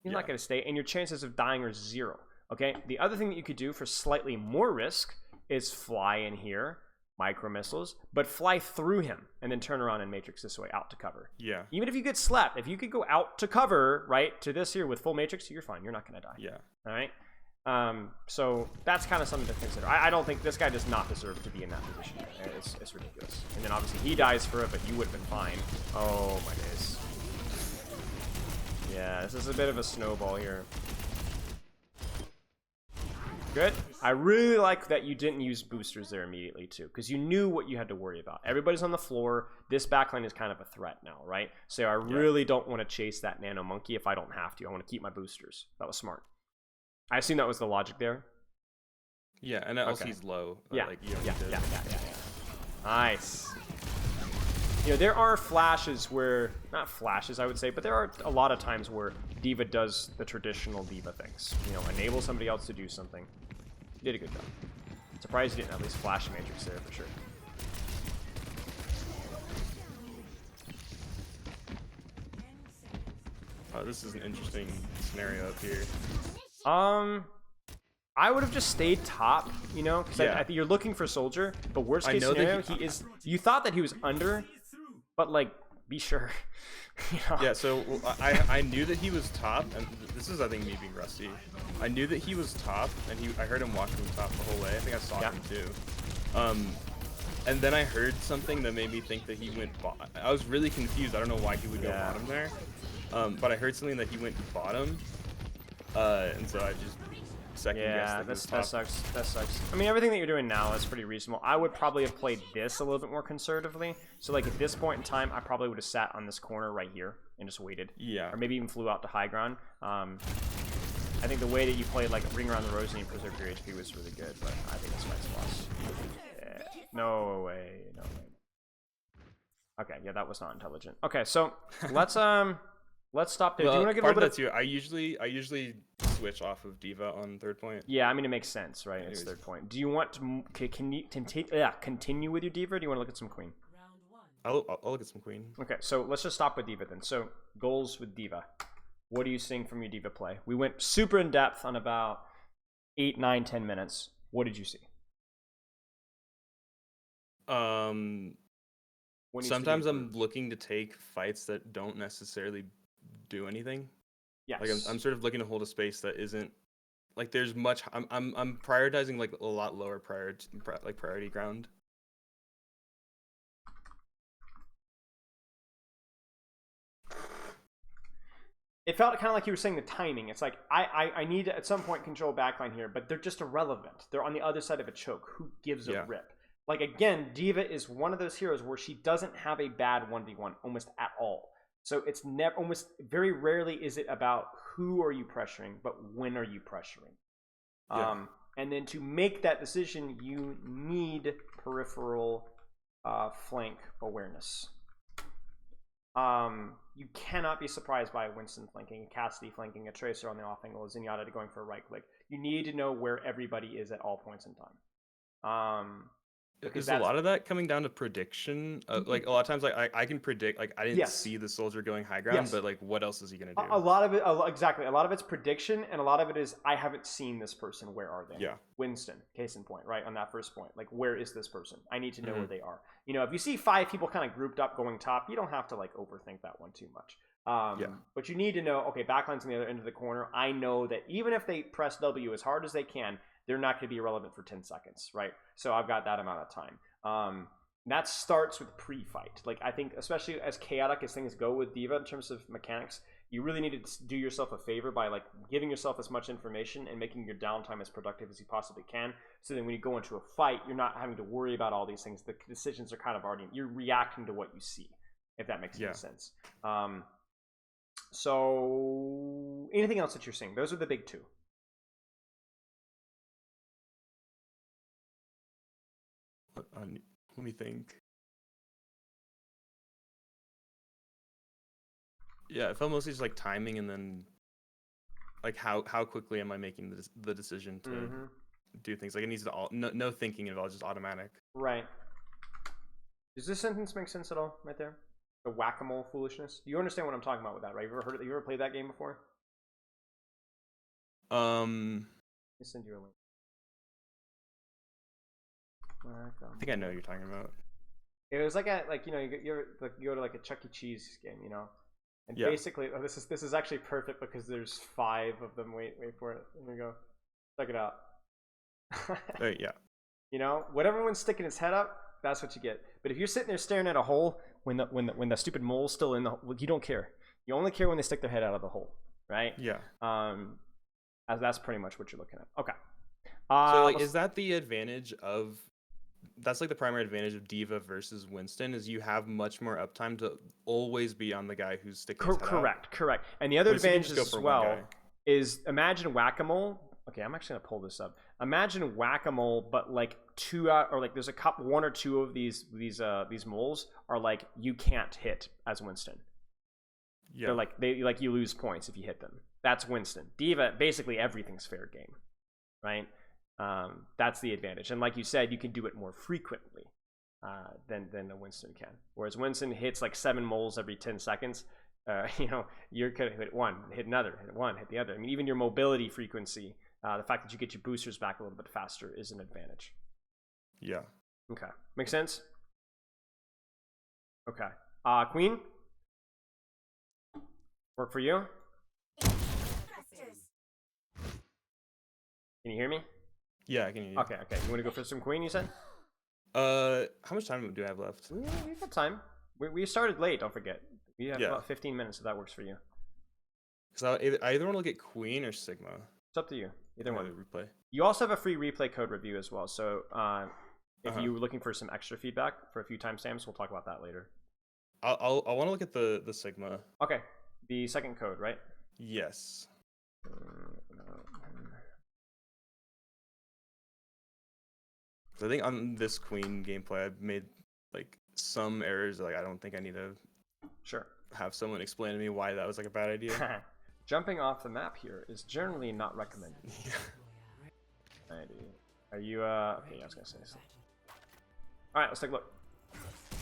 He's not going to stay, and your chances of dying are 0. Okay? The other thing that you could do for slightly more risk is fly in here, micro missiles, but fly through him and then turn around and Matrix this way out to cover. Yeah. Even if you get slapped, if you could go out to cover, right, to this here with full Matrix, you're fine. You're not going to die. Yeah. All right? So that's kind of something to consider. I don't think this guy does not deserve to be in that position. It's ridiculous. And then obviously he dies for it, but you would have been fine. Oh my days. Yeah, this is a bit of a snowball here. Good. I really like that you didn't use boosters there immediately too, because you knew what you had to worry about. Everybody's on the floor. This backline is kind of a threat now, right? So I really don't want to chase that nano monkey if I don't have to. I want to keep my boosters. That was smart. I assume that was the logic there. Yeah, and also he's low. Yeah. Like, you don't Yeah. need to... Nice. You know, there are flashes where, not flashes I would say, but there are a lot of times where D.Va does the traditional D.Va things. You know, enable somebody else to do something. You did a good job. Surprised you didn't at least flash Matrix there for sure. Oh, this is an interesting scenario up here. I would have just stayed top, you know, because I think you're looking for soldier, but worst case scenario, he is. You thought that he was under, but like, be sure. You know? Yeah, so I knew that he was top, and this is, I think, me being rusty. I knew that he was top, and I heard him walking top the whole way. I think I saw him too. And then I heard something that made me think that he went bottom. I was really confused. I don't know why he would go bottom there. But I heard something that he went bottom, and so I just second guessed that sucks. That sucks. I mean, everything that you're doing now is pretty reasonable. I would probably have played this a little bit more conservatively. So like at this point in time, I probably would have sat on this corner right here and just waited. Yeah. Or maybe even flew out to high ground. I think the way that you played like Ring Around the Rosie and preserved your HP was really good, but I think this fight's lost. Yeah. No way. Okay, yeah, that was not intelligent. Okay, so let's stop there. Well, do you want to give a little bit too? I usually switch off of D.Va on third point. Yeah, I mean it makes sense, right? Anyways. It's third point. Do you want to continue with your D.Va? Or do you want to look at some Queen? I'll look at some Queen. Okay, so let's just stop with D.Va then. So goals with D.Va. What are you seeing from your D.Va play? We went super in depth on about 8, 9, 10 minutes. What did you see? Sometimes I'm looking to take fights that don't necessarily do anything. Yes. Like I'm sort of looking to hold a space that isn't like there's much. I'm prioritizing like a lot lower priority ground. It felt kind of like you were saying the timing. It's like I need to at some point control backline here, but they're just irrelevant. They're on the other side of a choke. Who gives a rip? Like again, D.Va is one of those heroes where she doesn't have a bad 1v1 almost at all. So it's never, almost very rarely is it about who are you pressuring, but when are you pressuring. And then to make that decision, you need peripheral flank awareness. You cannot be surprised by a Winston flanking, a Cassidy flanking, a Tracer on the off angle, a Zenyatta going for a right click. You need to know where everybody is at all points in time. Is a lot of that coming down to prediction? Like a lot of times, like I can predict. Like I didn't see the soldier going high ground, but like what else is he gonna do? A lot of it, exactly. A lot of it's prediction, and a lot of it is I haven't seen this person. Where are they? Yeah. Winston, case in point, right on that first point. Like where is this person? I need to know where they are. You know, if you see 5 people kind of grouped up going top, you don't have to like overthink that one too much. But you need to know, okay, backline's on the other end of the corner. I know that even if they press W as hard as they can, they're not going to be irrelevant for 10 seconds, right? So I've got that amount of time. That starts with pre-fight. Like I think, especially as chaotic as things go with D.Va in terms of mechanics, you really need to do yourself a favor by like giving yourself as much information and making your downtime as productive as you possibly can. So then when you go into a fight, you're not having to worry about all these things. The decisions are kind of already, you're reacting to what you see, if that makes any sense. So anything else that you're seeing? Those are the big two. Let me think. Yeah, it felt mostly just like timing, and then like how quickly am I making the decision to do things. Like it needs to no thinking involved, just automatic. Right. Does this sentence make sense at all? Right there, the whack-a-mole foolishness. You understand what I'm talking about with that, right? You ever heard it? You ever played that game before? Let me send you a link. I think I know what you're talking about. It was like you know, you go to like a Chuck E. Cheese game, you know, and basically this is actually perfect because there's 5 of them. Wait for it. Here we go. Check it out. Yeah. You know, what everyone's sticking his head up, that's what you get. But if you're sitting there staring at a hole when the stupid mole's still in the hole, you don't care. You only care when they stick their head out of the hole, right? Yeah. As that's pretty much what you're looking at. Okay. So like, is that the advantage of? That's like the primary advantage of D.Va versus Winston is you have much more uptime to always be on the guy who's sticking his head out. Correct. And the other advantage as well is imagine whack-a-mole. Okay, I'm actually gonna pull this up. Imagine whack-a-mole, but like 2 out, or like there's a couple, 1 or 2 of these moles are like you can't hit as Winston. Yeah. They're like you lose points if you hit them. That's Winston. D.Va, basically everything's fair game, right? That's the advantage, and like you said, you can do it more frequently than a Winston can. Whereas Winston hits like 7 moles every 10 seconds. You know, you're gonna hit one, hit another, hit one, hit the other. I mean, even your mobility frequency, the fact that you get your boosters back a little bit faster is an advantage. Yeah. Okay, makes sense. Okay, Queen, work for you. Can you hear me? Yeah, I can hear you. Okay. You want to go for some Queen, you said? How much time do I have left? We've got time. We started late, don't forget. We have about 15 minutes if that works for you. So I either want to look at Queen or Sigma. It's up to you. Either one. Replay. You also have a free replay code review as well. So if you're looking for some extra feedback for a few timestamps, we'll talk about that later. I'll want to look at the Sigma. Okay. The second code, right? Yes. I think on this Queen gameplay, I've made like some errors. Like I don't think I need to have someone explain to me why that was like a bad idea. Jumping off the map here is generally not recommended. Are you okay, I was gonna say something. Alright, let's take a look.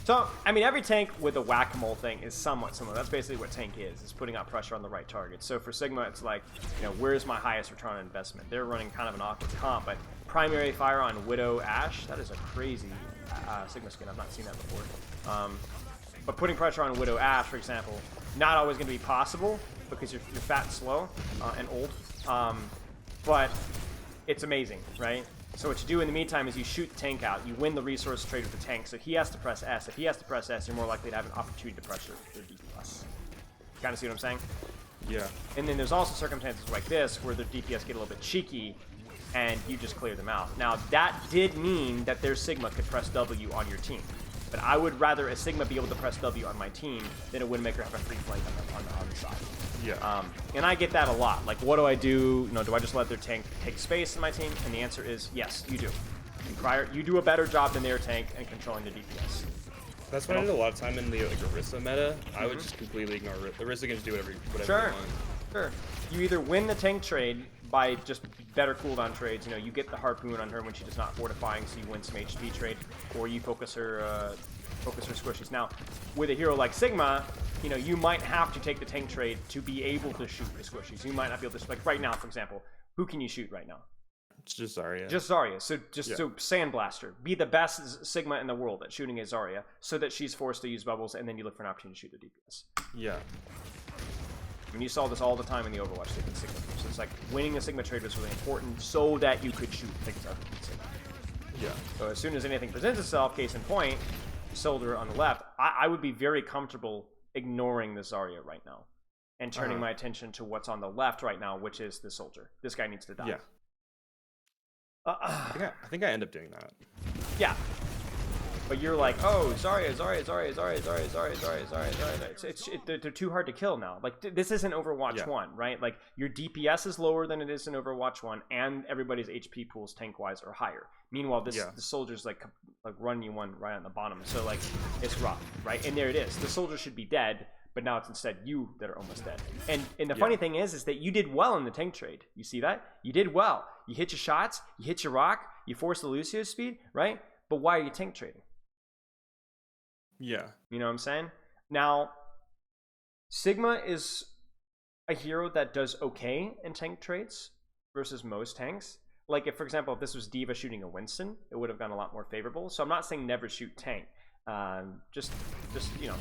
So, I mean, every tank with a whack-a-mole thing is somewhat similar. That's basically what tank is putting out pressure on the right target. So for Sigma, it's like, you know, where's my highest return on investment? They're running kind of an awkward comp, but primary fire on Widow Ashe, that is a crazy Sigma skin. I've not seen that before. But putting pressure on Widow Ashe, for example, not always going to be possible because you're fat and slow and old. but it's amazing, right? So what you do in the meantime is you shoot the tank out. You win the resource trade with the tank. So he has to press S. If he has to press S, you're more likely to have an opportunity to pressure your DPS. Kind of see what I'm saying? Yeah. And then there's also circumstances like this where their DPS get a little bit cheeky, and you just clear them out. Now, that did mean that their Sigma could press W on your team. But I would rather a Sigma be able to press W on my team than a Windmaker have a free flank on the side. Yeah. And I get that a lot. Like, what do I do? You know, do I just let their tank take space in my team? And the answer is yes, you do. You do a better job than their tank in controlling the DPS. That's what I did a lot of time in the like Orisa meta. I would just completely ignore Orisa can just do whatever they want. Sure. You either win the tank trade by just better cooldown trades. You know, you get the harpoon on her when she's not fortifying, so you win some HP trade, or you focus her squishies. Now, with a hero like Sigma, you know, you might have to take the tank trade to be able to shoot the squishies. You might not be able to, like right now, for example, who can you shoot right now? It's just Zarya. Just Zarya. So so Sandblaster. Be the best Sigma in the world at shooting a Zarya, so that she's forced to use bubbles, and then you look for an opportunity to shoot the DPS. Yeah. I mean, you saw this all the time in the Overwatch Sigma. So it's like winning a Sigma trade was really important so that you could shoot things up. Yeah. So as soon as anything presents itself, case in point, Soldier on the left, I would be very comfortable ignoring the Zarya right now and turning my attention to what's on the left right now, which is the Soldier. This guy needs to die. Yeah. I think I end up doing that. Yeah. But you're like, oh, Zarya. They're too hard to kill now. Like, this isn't Overwatch 1, right? Like, your DPS is lower than it is in Overwatch 1, and everybody's HP pools tank-wise are higher. Meanwhile, the Soldier's, like run you one right on the bottom. So, like, it's rough, right? And there it is. The Soldier should be dead, but now it's instead you that are almost dead. And the funny thing is that you did well in the tank trade. You see that? You did well. You hit your shots, you hit your rock, you force the Lucio speed, right? But why are you tank trading? Yeah. You know what I'm saying? Now, Sigma is a hero that does okay in tank trades versus most tanks. Like, if, for example, if this was D.Va shooting a Winston, it would have gone a lot more favorable. So I'm not saying never shoot tank. Just you know,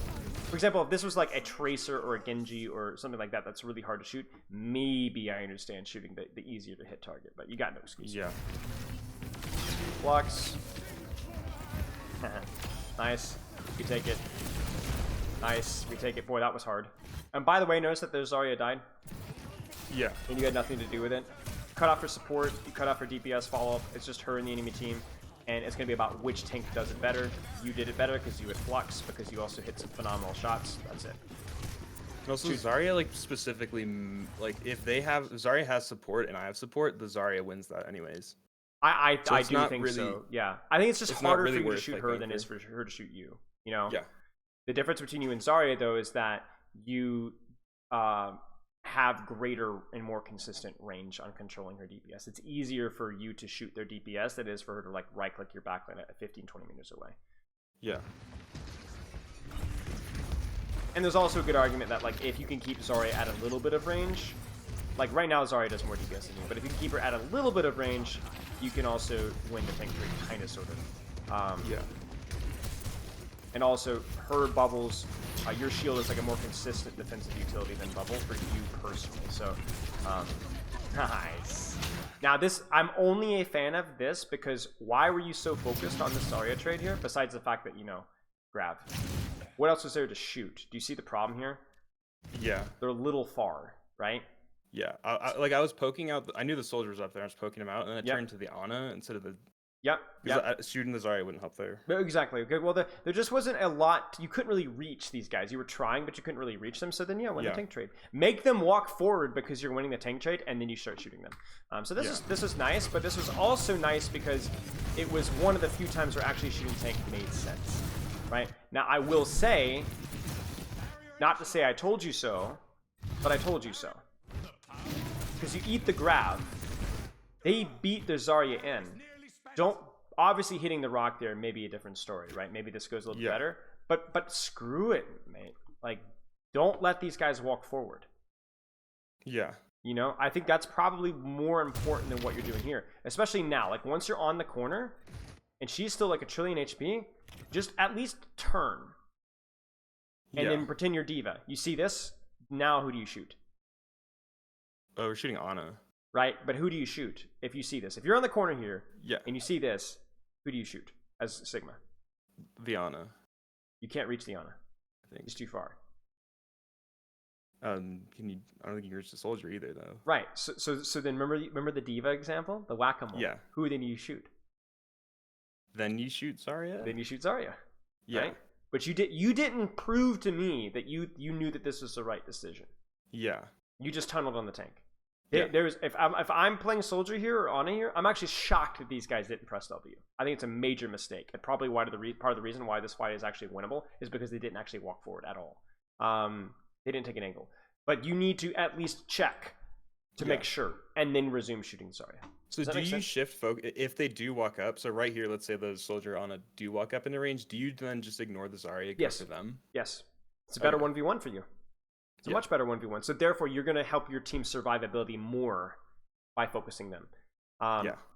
for example, if this was like a Tracer or a Genji or something like that, that's really hard to shoot. Maybe I understand shooting the easier to hit target, but you got no excuse. Yeah. Flux. Nice. We take it. Nice. We take it. Boy, that was hard. And by the way, notice that the Zarya died. Yeah. And you had nothing to do with it. Cut off her support. You cut off her DPS follow-up. It's just her and the enemy team. And it's going to be about which tank does it better. You did it better because you had Flux, because you also hit some phenomenal shots. That's it. And also, Zarya, like, specifically, like, if Zarya has support and I have support, the Zarya wins that anyways. I do think really, so. Yeah. I think it's just harder really for you to shoot her than it is for her to shoot you. You know? Yeah. The difference between you and Zarya, though, is that you have greater and more consistent range on controlling her DPS. It's easier for you to shoot their DPS than it is for her to, like, right-click your backline at 15, 20 meters away. Yeah. And there's also a good argument that, like, if you can keep Zarya at a little bit of range, like, right now Zarya does more DPS than you, but if you can keep her at a little bit of range, you can also win the tank trade, kind of, sort of. Yeah. And also, her bubbles, your shield is like a more consistent defensive utility than bubble for you personally. So, nice. Now, I'm only a fan of this because why were you so focused on the Zarya trade here? Besides the fact that, you know, grab. What else was there to shoot? Do you see the problem here? Yeah. They're a little far, right? Yeah. I was poking out. I knew the Soldier was up there. I was poking him out, and then I turned to the Ana instead of the. Yep. Shooting the Zarya wouldn't help there. Exactly. Okay. Well, there just wasn't a lot. You couldn't really reach these guys. You were trying, but you couldn't really reach them. So then, win the tank trade. Make them walk forward because you're winning the tank trade, and then you start shooting them. So this was nice, but this was also nice because it was one of the few times where actually shooting tank made sense. Right? Now, I will say, not to say I told you so, but I told you so. Because you eat the grab, they beat the Zarya in. Obviously hitting the rock there may be a different story, right? Maybe this goes a little better, but screw it, mate. Like, don't let these guys walk forward. Yeah. You know, I think that's probably more important than what you're doing here, especially now. Like, once you're on the corner and she's still like 1 trillion HP, just at least turn and then pretend you're D.Va. You see this? Now who do you shoot? Oh, we're shooting Ana. right? But who do you shoot if you see this? If you're on the corner here, Yeah. and you see this, who do you shoot as Sigma? The Ana. You can't reach the Ana. I think. It's too far. Can you? I don't think you can reach the soldier either, though. Right. So then remember the D.Va example, the whack-a-mole. Yeah. Who then you shoot? Then you shoot Zarya. Then you shoot Zarya. Yeah. Right? But you didn't prove to me that you knew that this was the right decision. Yeah. You just tunneled on the tank. Yeah. If I'm playing soldier here or Ana here, I'm actually shocked that these guys didn't press W. I think it's a major mistake, and probably part of the reason why this fight is actually winnable is because they didn't actually walk forward at all. They didn't take an angle, but you need to at least check to make sure, and then resume shooting Zarya. So do you shift focus if they do walk up? So right here, let's say the soldier Ana do walk up into range. Do you then just ignore the Zarya? Go for them. Yes, it's a better 1v1 for you. It's a much better 1v1. So therefore, you're going to help your team's survivability more by focusing them.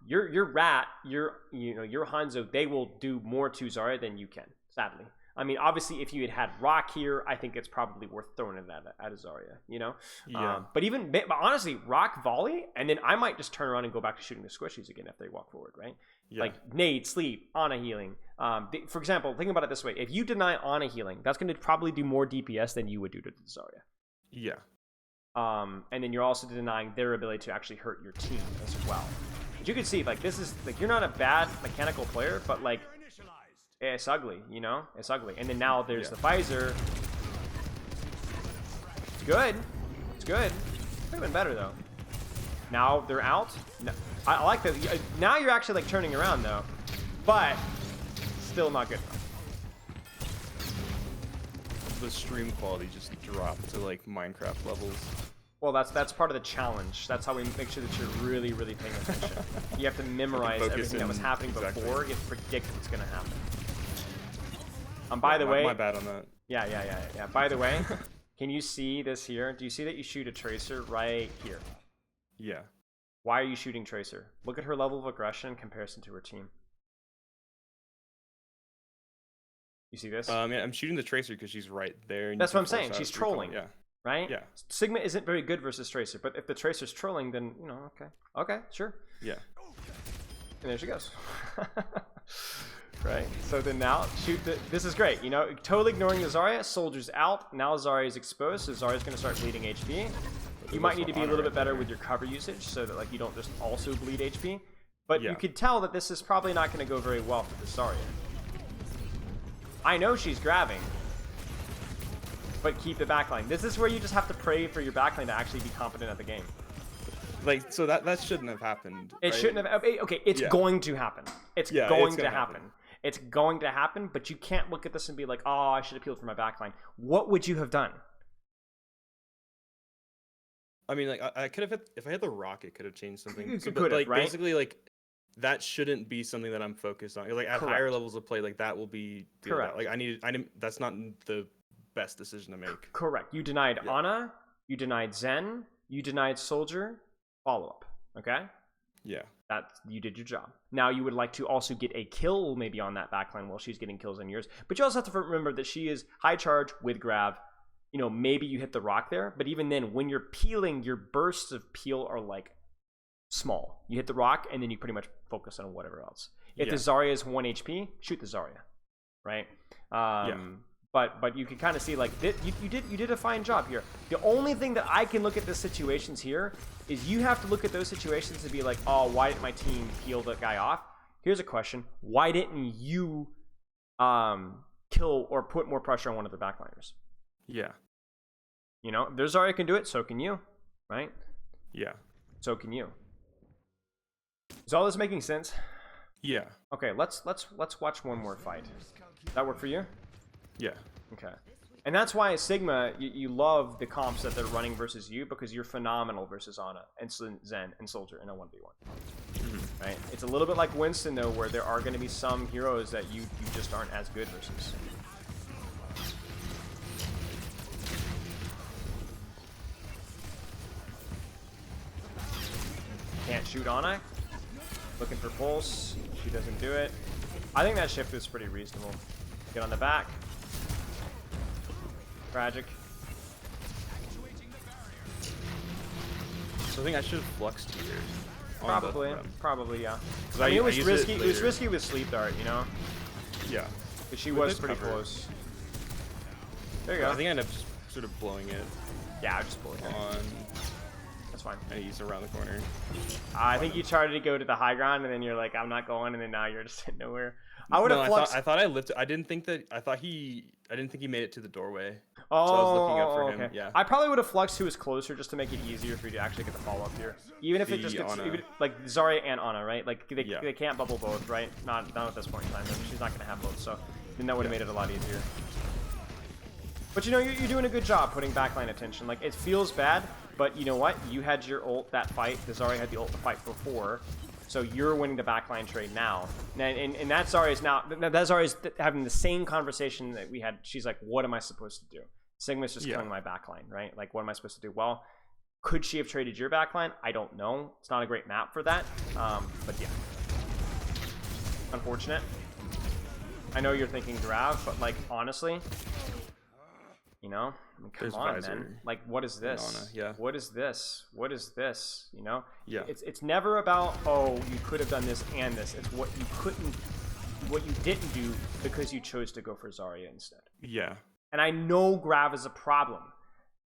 Your Rat, your Hanzo, they will do more to Zarya than you can, sadly. I mean, obviously, if you had Rock here, I think it's probably worth throwing it at a Zarya, you know? Yeah. But honestly, Rock volley, and then I might just turn around and go back to shooting the squishies again if they walk forward, right? Yeah. Like nade, sleep, Ana healing. For example, think about it this way. If you deny Ana healing, that's going to probably do more DPS than you would do to the Zarya. Yeah. And then you're also denying their ability to actually hurt your team as well. But you can see, like, this is, like, you're not a bad mechanical player, but, like, it's ugly, you know? It's ugly. And then now there's the Pfizer. It's good. It's good. Could have been better, though. Now they're out. No, I like that. Now you're actually, like, turning around, though. But still not good enough. The stream quality just dropped to, like, Minecraft levels. Well, that's part of the challenge. That's how we make sure that you're really, really paying attention. You have to memorize everything that was happening before. You have to predict what's going to happen. By the way, my bad on that. Yeah. By the way, can you see this here? Do you see that you shoot a Tracer right here? Yeah. Why are you shooting Tracer? Look at her level of aggression in comparison to her team. You see this? Yeah, I'm shooting the Tracer because she's right there. That's what I'm saying. She's trolling. Yeah. Right? Yeah. Sigma isn't very good versus Tracer, but if the Tracer's trolling, then, you know, okay, sure. Yeah. And there she goes. Right. So then now shoot this is great. You know, totally ignoring the Zarya. Soldier's out. Now Zarya is exposed, so Zarya's going to start bleeding HP. You might need to be a little bit better with your cover usage so that, like, you don't just also bleed HP. But you could tell that this is probably not going to go very well for the Zarya. I know she's grabbing, but keep the backline. This is where you just have to pray for your backline to actually be competent at the game. Like, so that shouldn't have happened. It shouldn't have. Okay, it's going to happen. It's going to happen. It's going to happen, but you can't look at this and be like, oh, I should have peeled for my backline. What would you have done? I mean, like, I could have hit, if I had the rock, it could have changed something. You So, could but, have, like, right? basically, like, that shouldn't be something that I'm focused on. Like, at higher levels of play, like, that will be correct. Like, that's not the best decision to make. Correct. You denied Ana, you denied Zen, you denied Soldier, follow-up, okay? Yeah. You did your job. Now you would like to also get a kill maybe on that backline while she's getting kills on yours. But you also have to remember that she is high charge with grab. You know, maybe you hit the rock there, but even then, when you're peeling, your bursts of peel are like small. You hit the rock, and then you pretty much focus on whatever else. If the Zarya is 1 HP, shoot the Zarya, right? But you can kind of see, like, you did a fine job here. The only thing that I can look at the situations here is you have to look at those situations and be like, oh, why didn't my team peel that guy off? Here's a question. Why didn't you kill or put more pressure on one of the backliners? Yeah. You know, if there's Zarya can do it, so can you, right? Yeah. So can you. Is all this making sense? Yeah. Okay, let's watch one more fight. Does that work for you? Yeah. Okay. And that's why Sigma, you love the comps that they're running versus you, because you're phenomenal versus Ana and Zen and Soldier in a 1v1. Mm-hmm. Right? It's a little bit like Winston, though, where there are going to be some heroes that you just aren't as good versus. Can't shoot Ana. Looking for pulse. She doesn't do it. I think that shift is pretty reasonable. Get on the back. Tragic. So I think I should have fluxed here. Probably, yeah. I mean, it was use risky. it It was later. risky with sleep dart, you know. Yeah. But she With was this pretty cover. close. There you But go. I think I ended up just sort of blowing it Yeah, I just pulled it. on. That's fine. And he's around the corner. I think you tried to go to the high ground, and then you're like, I'm not going, and then now you're just sitting nowhere. I would have fluxed. I thought I lifted. I didn't think he made it to the doorway. Oh, so I was looking up for him. okay. Yeah. I probably would have fluxed who was closer just to make it easier for you to actually get the follow up here. Even if it just gets like Zarya and Ana, right? Like they can't bubble both, right? Not at this point in time. She's not gonna have both, so then that would have made it a lot easier. But you know, you're doing a good job putting backline attention. Like, it feels bad, but you know what? You had your ult that fight. The Zarya had the ult the fight before. So you're winning the backline trade now. And that Zarya's now, that Zarya's having the same conversation that we had. She's like, what am I supposed to do? Sigma's just killing my backline, right? Like, what am I supposed to do? Well, could she have traded your backline? I don't know. It's not a great map for that. But yeah. Unfortunate. I know you're thinking Grav, but like, honestly, you know, I mean, come on, man. Like, what is this? Yeah. What is this? What is this? You know? Yeah. It's never about, oh, you could have done this and this. It's what you couldn't, what you didn't do because you chose to go for Zarya instead. Yeah. And I know Grav is a problem,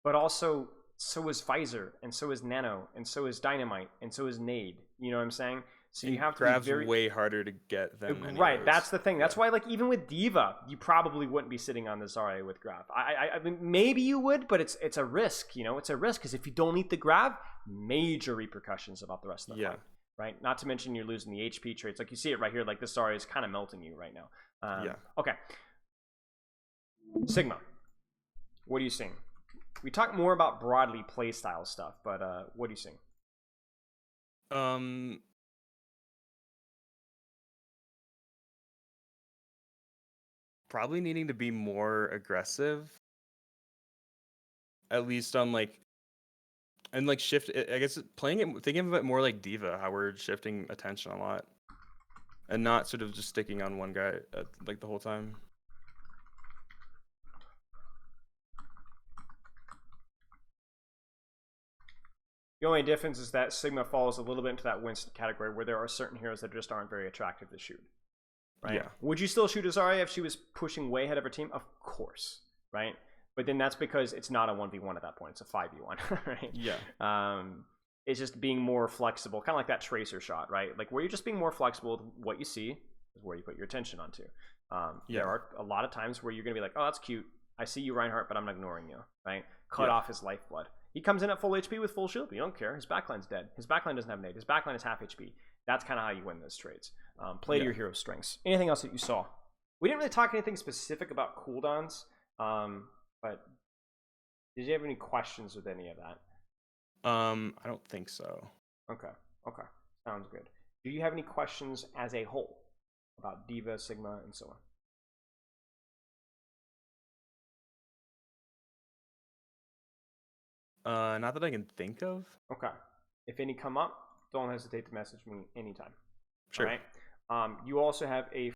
but also so is Visor, and so is Nano, and so is Dynamite, and so is Nade. You know what I'm saying? So you have to Grav's be very way harder to get than right. That's the thing. That's why, like, even with D.Va, you probably wouldn't be sitting on the Zarya with Grav. I mean, maybe you would, but it's a risk. You know, it's a risk because if you don't eat the Grav, major repercussions about the rest of the fight. Right. Not to mention you're losing the HP traits. Like, you see it right here. Like, this Zarya is kind of melting you right now. Okay. Sigma, what are you seeing? We talk more about broadly playstyle stuff, but what are you seeing? Probably needing to be more aggressive. At least on like, and like shift. I guess thinking of it more like D.Va, how we're shifting attention a lot, and not sort of just sticking on one guy like the whole time. The only difference is that Sigma falls a little bit into that Winston category where there are certain heroes that just aren't very attractive to shoot. Right? Yeah. Would you still shoot a Zarya if she was pushing way ahead of her team? Of course, right? But then that's because it's not a 1v1 at that point. It's a 5v1, right? Yeah. It's just being more flexible, kind of like that Tracer shot, right? Like, where you're just being more flexible with what you see is where you put your attention onto. There are a lot of times where you're going to be like, oh, that's cute. I see you, Reinhardt, but I'm not ignoring you, right? Cut off his lifeblood. He comes in at full HP with full shield, but you don't care. His backline's dead. His backline doesn't have nade. His backline is half HP. That's kind of how you win those trades. Play to your hero's strengths. Anything else that you saw? We didn't really talk anything specific about cooldowns, but did you have any questions with any of that? I don't think so. Okay. Sounds good. Do you have any questions as a whole about D.Va, Sigma, and so on? Not that I can think of. Okay. If any come up, don't hesitate to message me anytime. Sure. All right. You also have a